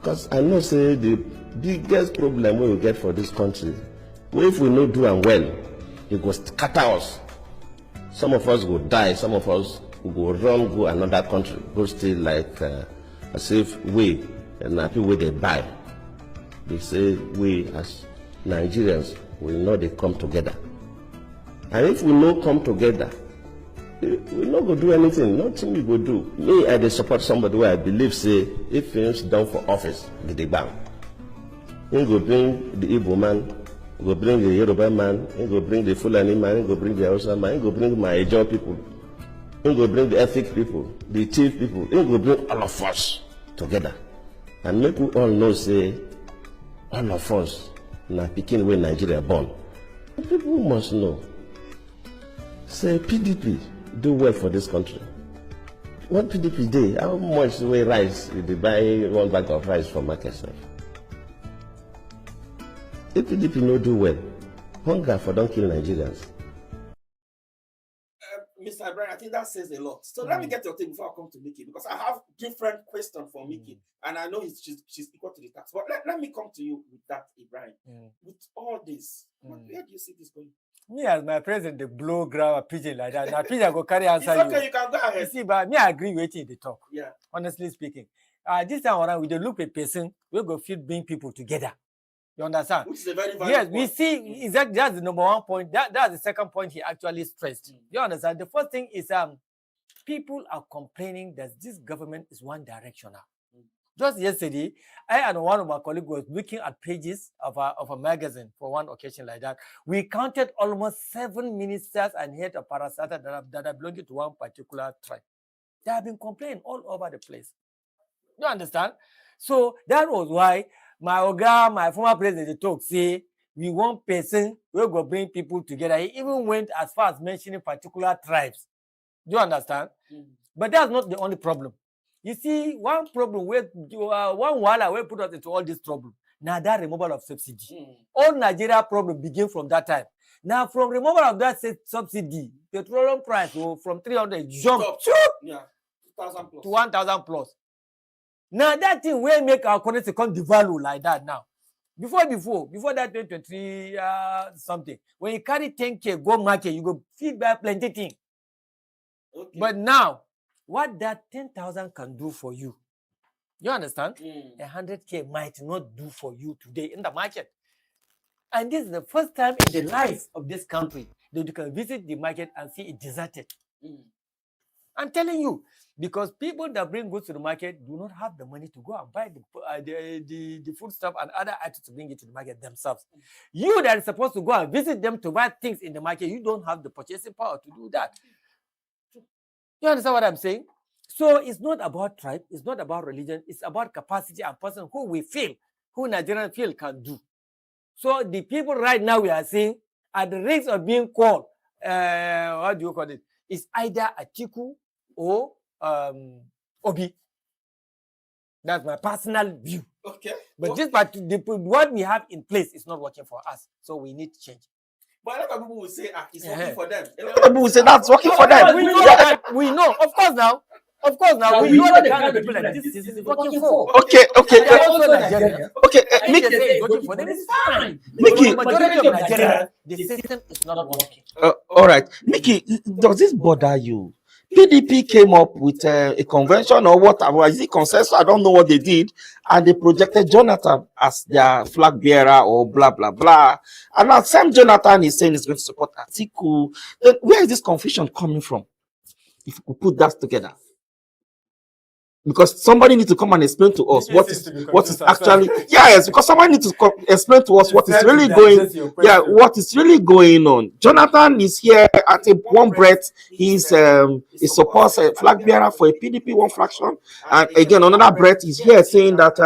because I know say the biggest problem we will get for this country, if we no do and well, it will scatter us. Some of us will die, some of us will run, go another country, go stay like as if we and people where they buy. They say we as Nigerians will not they come together. And if we not come together, we not go do anything. Nothing we go do. Me, I support somebody where I believe say if things done for office, they bang. He go bring the Igbo man, he go bring the Yoruba man, he go bring the Fulani man, he go bring the Hausa man, he go bring my Ejo people, he go bring the ethnic people, the chief people, he go bring all of us together. And make we all know say all of us na pikin wey Nigeria born. People must know. Say PDP do well for this country. What PDP do? How much we rice they buy one bag of rice from market sef? If PDP no do well, hunger for don't kill Nigerians. Mr. Ibrahim, I think that says a lot. So let me get your thing before I come to Mickey, because I have different questions for Mickey, and I know she's equal to the task. But let me come to you with that, Ibrahim. With all this, where do you see this going? Me as my president, the blow grab a pigeon like that. Now pigeon go carry answer it's okay, you can go ahead. You see, but me I agree with you in the talk. Yeah. Honestly speaking, this time around we dey look a person we go fit bring people together. You understand? Which is a very valid yes, point. we see that's the number one point. That's the second point he actually stressed. You understand? The first thing is people are complaining that this government is one directional. Just yesterday, I and one of my colleagues was looking at pages of a magazine for one occasion like that. We counted almost 7 ministers and head of parastatal that are belonging to one particular tribe. They have been complaining all over the place. You understand? So that was why my former president talk say we want person we go bring people together. He even went as far as mentioning particular tribes. Do you understand? But that's not the only problem. You see, one problem where one wala will put us into all this trouble. Now that removal of subsidy. All Nigeria problem begin from that time. Now from removal of that subsidy, petroleum price will from 300 jump yeah, 2,000 plus to 1,000 plus. Now that thing will make our currency come devalue like that now. Before that 2023 something, when you carry 10K go market, you go feed buy plenty thing. Okay. But now, what that 10,000 can do for you, you understand? 100K might not do for you today in the market. And this is the first time in the life of this country that you can visit the market and see it deserted. I'm telling you, because people that bring goods to the market do not have the money to go and buy the food stuff and other items to bring it to the market themselves. You that are supposed to go and visit them to buy things in the market, you don't have the purchasing power to do that. You understand what I'm saying? So it's not about tribe, it's not about religion, it's about capacity and person who we feel, who Nigerian feel can do. So the people right now we are seeing at the risk of being called, what do you call it? It's either Atiku or Obi. That's my personal view. Okay. But what we have in place is not working for us. So we need to change. But a lot of people will say, it's working for them. A lot of people will say that's working for them. We know that. We know. Of course now. We know the kind of people that this is working for. Okay. Mickey, majority of Nigeria, the system is not working. All right. Mickey, does this bother you? PDP came up with a convention or whatever. Is it consensus? I don't know what they did. And they projected Jonathan as their flag bearer or blah, blah, blah. And now Sam Jonathan is saying he's going to support Atiku. Then where is this confusion coming from? If we put that together. Because somebody needs to come and explain to us what is actually, yes, because somebody needs to explain to us what is really what is really going on. Jonathan is here at one breath. He supports a flag bearer for a PDP one fraction, and again another breath is here saying that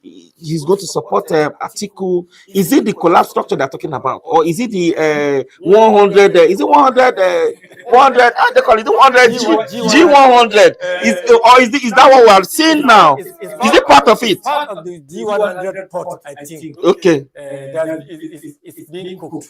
he's going to support Atiku. Is it the collapse structure they're talking about, or is it the 100? Is it 100? 100? They call it the 100 G100. Or is that what we are seeing now? Is it part of it? Part of the G100 pot, I think. Okay. It's being cooked.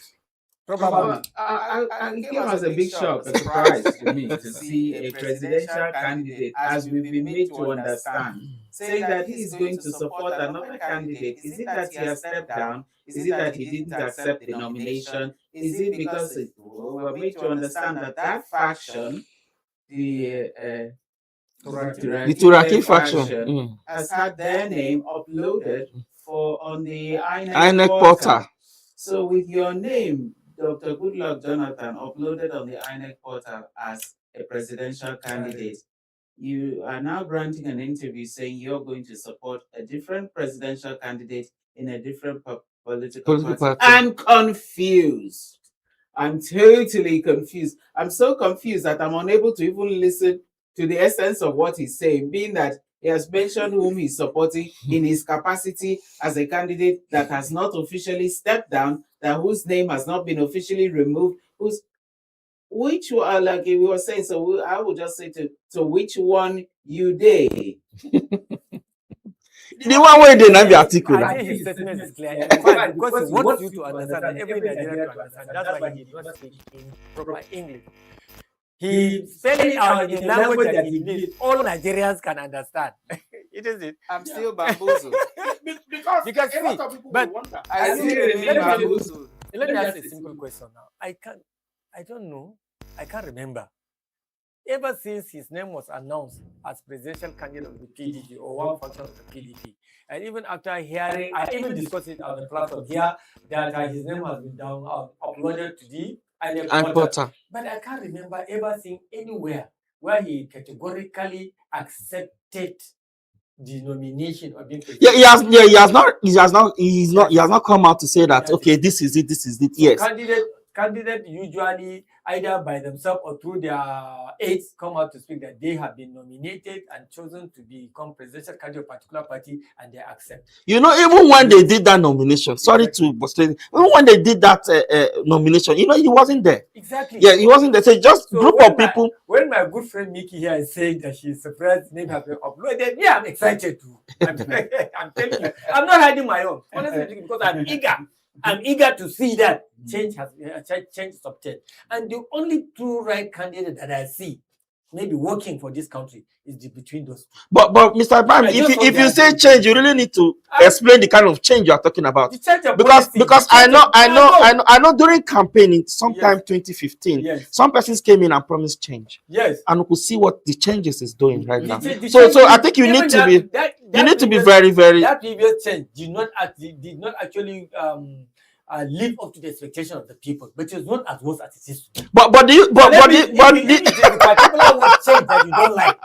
Probably. It came as a big shock, a surprise to me to see a presidential candidate, as we've been made to understand, saying that he is going to support another candidate. Is it that he has stepped down? Is it that he didn't accept the nomination? Is it because we were made to understand that that faction, the Turaki faction, has had their name uploaded on the INEC portal. So with your name, Dr. Goodluck Jonathan, uploaded on the INEC portal as a presidential candidate, you are now granting an interview saying you're going to support a different presidential candidate in a different political party. I'm confused. I'm totally confused. I'm so confused that I'm unable to even listen to the essence of what he's saying, being that he has mentioned whom he's supporting in his capacity as a candidate that has not officially stepped down, that whose name has not been officially removed, which one, like we were saying, so I would just say to which one you dey? The one where they not be articulate. I think his statement is clear. In fact, because he wants you to understand, and every Nigerian to understand, that's why he did not speak in proper English. He spelled it out in language that he believes all Nigerians can understand. It is it. I'm still bamboozled. because a lot of people but wonder. I still remain bamboozled. Let me ask a simple question now. I don't know. I can't remember. Ever since his name was announced as presidential candidate of the PDP or one faction of the PDP, and even after hearing, I even discussed it on the platform here that his name has been uploaded to the portal. But I can't remember ever seeing anywhere where he categorically accepted the nomination of being president. He has not come out to say that okay, this is it. Yes. Candidate usually either by themselves or through their aides come out to speak that they have been nominated and chosen to become presidential candidate of a particular party, and they accept. You know, even when they did that nomination, sorry to frustrate, even when they did that nomination, you know, he wasn't there. Exactly. Yeah, he wasn't there. So just group of people. When my good friend Mickey here is saying that she's surprised name has been uploaded, yeah, I'm excited too. I'm telling you, I'm not hiding my own. Honestly, because I'm eager. I'm eager to see that change is obtained. And the only true right candidate that I see maybe working for this country is between those two. But Mr. Bam, if you say change, you really need to explain the kind of change you are talking about. Because I know during campaigning, sometime 2015, some persons came in and promised change. Yes. And we could see what the changes is doing right now. So I think you need to be very, very. That previous change did not actually live up to the expectation of the people, but it's not as worse as it is. But the particular word change that you don't like.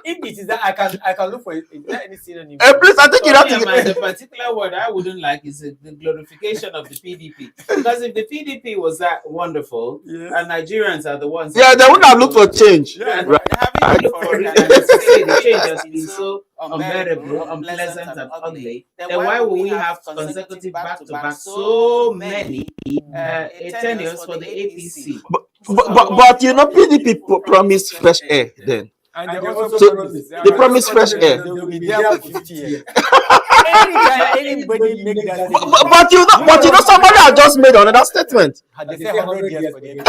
If it is that, I can look for it. Is there any synonym? Please, I think you have to. The particular word I wouldn't like is the glorification of the PDP. Because if the PDP was that wonderful, and Nigerians are the ones, they wouldn't have looked for change. Having looked for it, and the change has been so unbearable, unpleasant, and ugly, then why will we have consecutive back-to-back so many tenures for the APC? But you know, PDP promised fresh air then. And they also they promise fresh air. They will be there for 50 years. Anybody make that statement. But you know, somebody has just made another statement. They say 100 years for them. You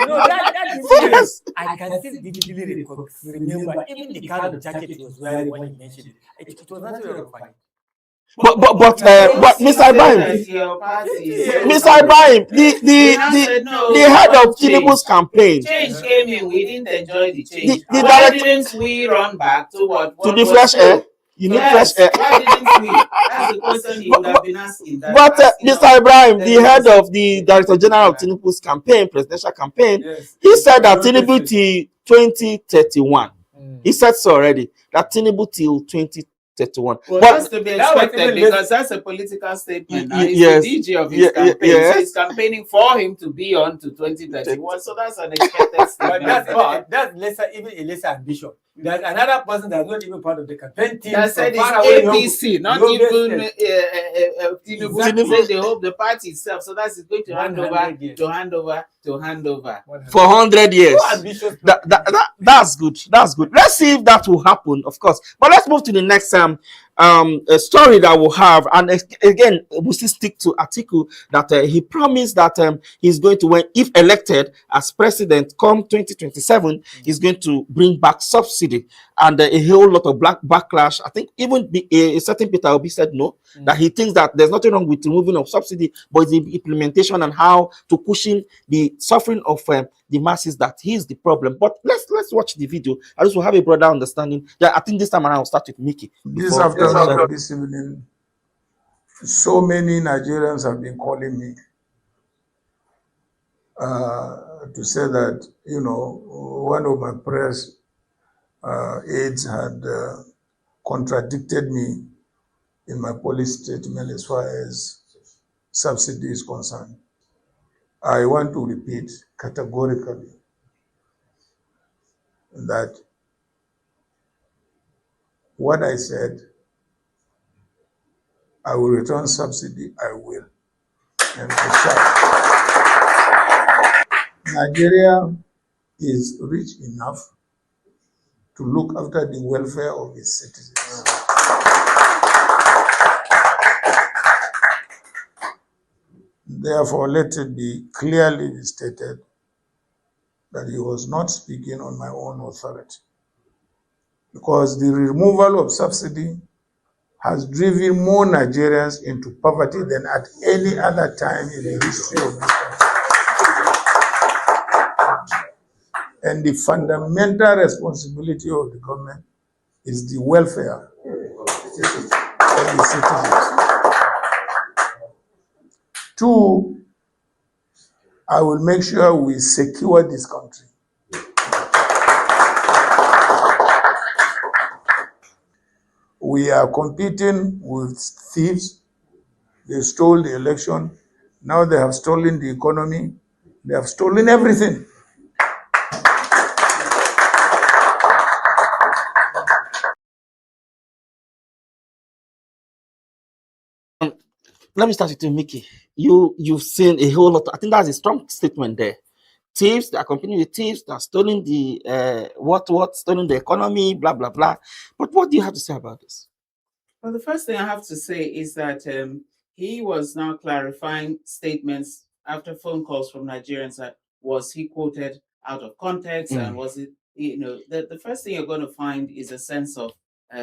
know, that is serious. I can still vividly remember even the kind of jacket he was wearing when he mentioned it. It was not very fine. But Mr. Ibrahim, the head of Tinubu's campaign. Change came in, we didn't enjoy the change. Why didn't we run back to what? To the fresh air? You need fresh air. Why didn't we? That's the question he would have been asking. But Mr. Ibrahim, the head of the Director General of Tinubu's campaign, presidential campaign, he said that Tinubu till 2031. He said so already, that Tinubu till 2031. Well, that's to be expected because that's a political statement. And he's the DG of his campaign. So he's campaigning for him to be on to 2031. So that's an expected statement. But that's even a lesser ambition. There's another person that's not even part of the campaign team. That said it's APC, not even Tinubu. They hope the party itself. So that's going to hand over. For 100 years. That's good. That's good. Let's see if that will happen, of course. But let's move to the next a story that we'll have, and again, we still stick to article that he promised that he's going to, when if elected as president come 2027, he's going to bring back subsidy, and a whole lot of backlash. I think even a certain Peter Obi said no, that he thinks that there's nothing wrong with removing of subsidy, but it's the implementation and how to cushion the suffering of the masses that is the problem. But let's watch the video. I just will have a broader understanding. Yeah, I think this time around I'll start with Mickey. This afternoon, this evening, so many Nigerians have been calling me to say that, you know, one of my press aides had contradicted me in my policy statement as far as subsidy is concerned. I want to repeat categorically that what I said, I will return subsidy, I will. And Nigeria is rich enough to look after the welfare of its citizens. Therefore, let it be clearly stated that he was not speaking on my own authority, because the removal of subsidy has driven more Nigerians into poverty than at any other time in the history of this country. And the fundamental responsibility of the government is the welfare of the citizens. Two, I will make sure we secure this country. We are competing with thieves. They stole the election. Now they have stolen the economy. They have stolen everything. Let me start with you, Mickey. You've seen a whole lot. I think that's a strong statement there. Thieves, they are competing with thieves, they are stealing the stealing the economy, blah blah blah. But what do you have to say about this? Well, the first thing I have to say is that he was now clarifying statements after phone calls from Nigerians that was he quoted out of context, and was it, you know, the first thing you're going to find is a sense of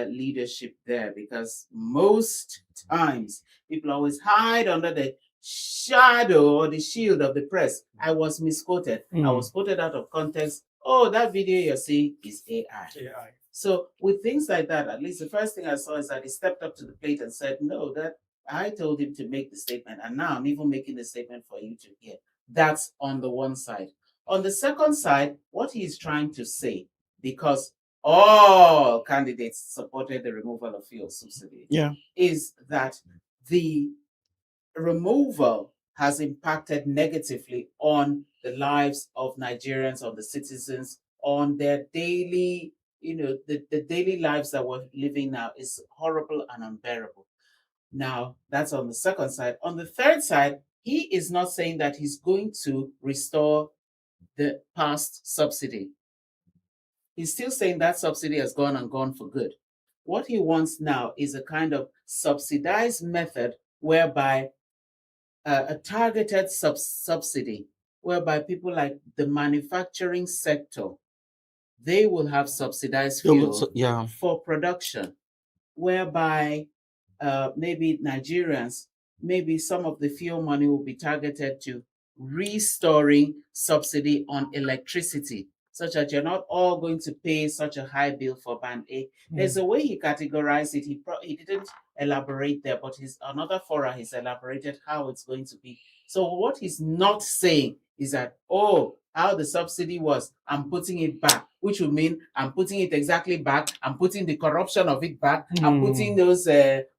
leadership there, because most times people always hide under the shadow or the shield of the press. I was misquoted. I was quoted out of context. Oh, that video you're seeing is AI. So with things like that, at least the first thing I saw is that he stepped up to the plate and said, no, that I told him to make the statement, and now I'm even making the statement for you to hear. That's on the one side. On the second side, what he's trying to say, because all candidates supported the removal of fuel subsidy, is that the removal has impacted negatively on the lives of Nigerians, of the citizens, on their daily, you know, the daily lives that we're living now is horrible and unbearable. Now, that's on the second side. On the third side, he is not saying that he's going to restore the past subsidy. He's still saying that subsidy has gone and gone for good. What he wants now is a kind of subsidized method whereby a targeted subsidy, whereby people like the manufacturing sector, they will have subsidized fuel for production, whereby maybe Nigerians, maybe some of the fuel money will be targeted to restoring subsidy on electricity, such that you're not all going to pay such a high bill for Band A. There's a way he categorized it. He didn't elaborate there, but another fora he's elaborated how it's going to be. So what he's not saying is that, oh, how the subsidy was, I'm putting it back, which would mean I'm putting it exactly back. I'm putting the corruption of it back. I'm putting those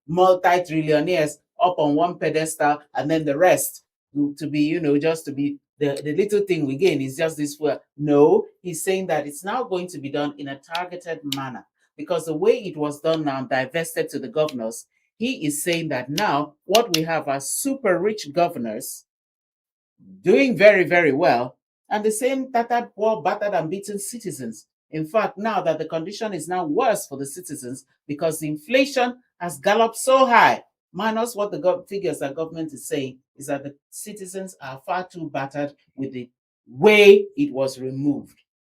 multi-trillionaires up on one pedestal, and then the rest to be, you know, just to be the little thing we gain is just this. No, he's saying that it's now going to be done in a targeted manner, because the way it was done now, divested to the governors, he is saying that now what we have are super rich governors doing very, very well, and the same tattered, poor, battered, and beaten citizens. In fact, now that the condition is now worse for the citizens because the inflation has galloped so high, minus what the figures that government is saying, is that the citizens are far too battered with the way it was removed.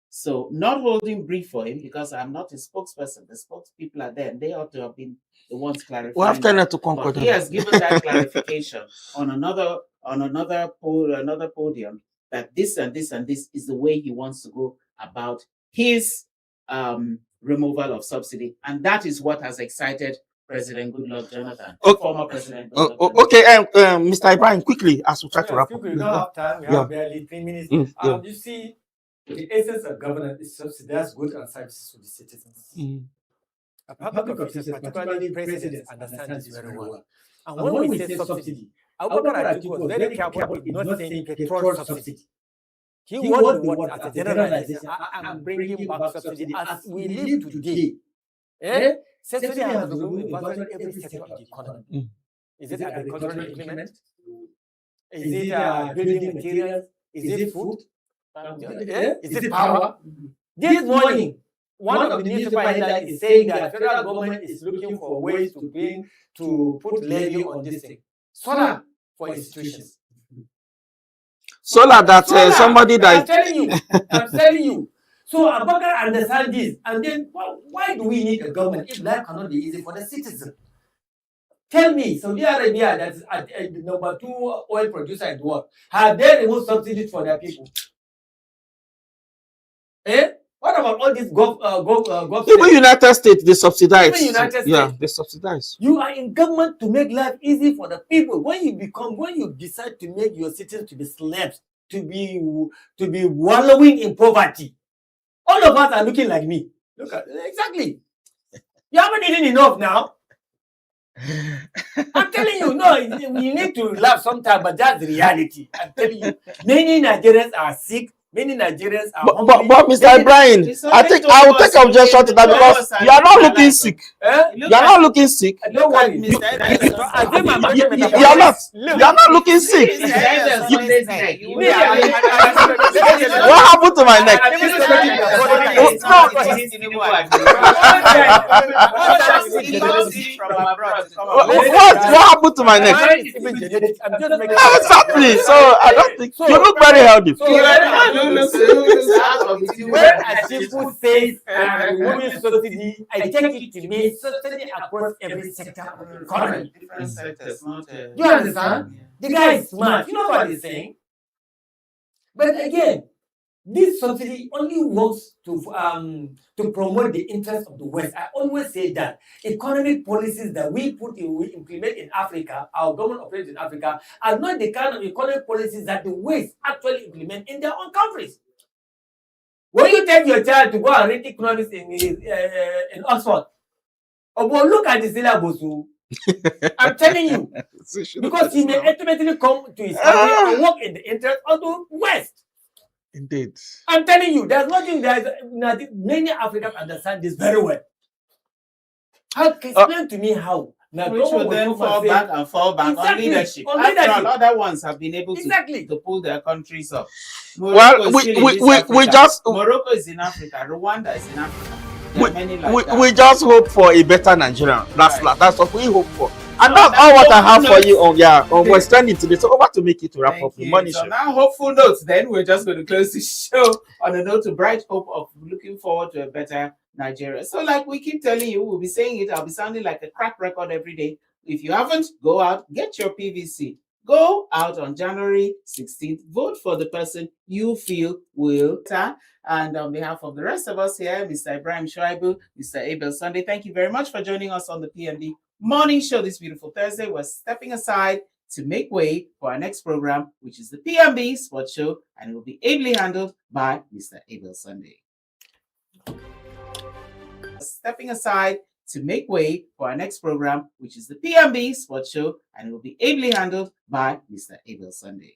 So not holding brief for him, because I'm not a spokesperson. The spokespeople are there, and they ought to have been the ones clarifying. We have to conquer. He has given that clarification on another podium that this and this and this is the way he wants to go about his removal of subsidy, and that is what has excited President Goodluck Jonathan, former President. Okay, Mr. Ibrahim, quickly, as we try to wrap up. We don't have time. We have barely 3 minutes. You see, the essence of governance is subsidize goods and services to the citizens. A public officials, particularly presidents, understand this very well. And when we say subsidy, Abubakar Atiku was very careful in not saying petrol subsidy. He was the one as a generalization. I'm bringing back subsidy as we live today. Subsidy has been in every sector of the economy. Is it agricultural implement? Is it building materials? Is it food? Is it power? This morning, one of the newspaper headlines is saying that federal government is looking for ways to put levy on this thing. Solar for institutions. Solar that somebody that I'm telling you. So Abubakar understand this, and then why do we need a government if life cannot be easy for the citizen? Tell me, Saudi Arabia, that is the number 2 oil producer in the world, have they removed subsidies for their people? What about all these government? Even United States, they subsidize. Even United States, yeah, they subsidize. You are in government to make life easy for the people. When you decide to make your citizens to be slaves, to be wallowing in poverty, all of us are looking like me. Look at exactly. You haven't eaten enough now. I'm telling you, no, you need to laugh sometimes, but that's the reality. I'm telling you, many Nigerians are sick. Many Nigerians are hungry. But Mr. Ibrahim, I think I will take objection to that because you are not looking sick. You are not looking sick. Don't worry. You are not. You are not looking sick. What happened to my neck? What happened to my neck? Exactly. So I don't think you look very healthy. When Atiku says removing subsidy, I take it to mean subsidy across every sector of the economy. You understand? The guy is smart. You know what he's saying? But again, this subsidy only works to promote the interests of the West. I always say that economic policies that we implement in Africa, our government operates in Africa, are not the kind of economic policies that the West actually implement in their own countries. When you take your child to go and read economics in Oxford, but look at the syllabus. I'm telling you, because he may ultimately come to his country and work in the interest of the West. Indeed. I'm telling you, there's nothing many Africans understand this very well. Explain to me how. Now, which will then fall back exactly, on leadership. After all, other ones have been able to pull their countries up. Morocco we just Morocco is in Africa. Rwanda is in Africa. We just hope for a better Nigeria. That's what we hope for. And that's all what I have for you on we're standing today. So over to make it to wrap up the money show. So now hopeful notes, then we're just going to close the show on a note of bright hope of looking forward to a better Nigeria. So like we keep telling you, we'll be saying it, I'll be sounding like a crack record every day. If you haven't, go out, get your PVC. Go out on January 16th, vote for the person you feel will. And on behalf of the rest of us here, Mr. Ibrahim Shuaibu, Mr. Abel Sunday, thank you very much for joining us on the PMB Morning Show this beautiful Thursday. We're stepping aside to make way for our next program, which is the PMB Sports Show, and it will be ably handled by Mr. Abel Sunday. Stepping aside to make way for our next program, which is the PMB Sports Show, and it will be ably handled by Mr. Abel Sunday.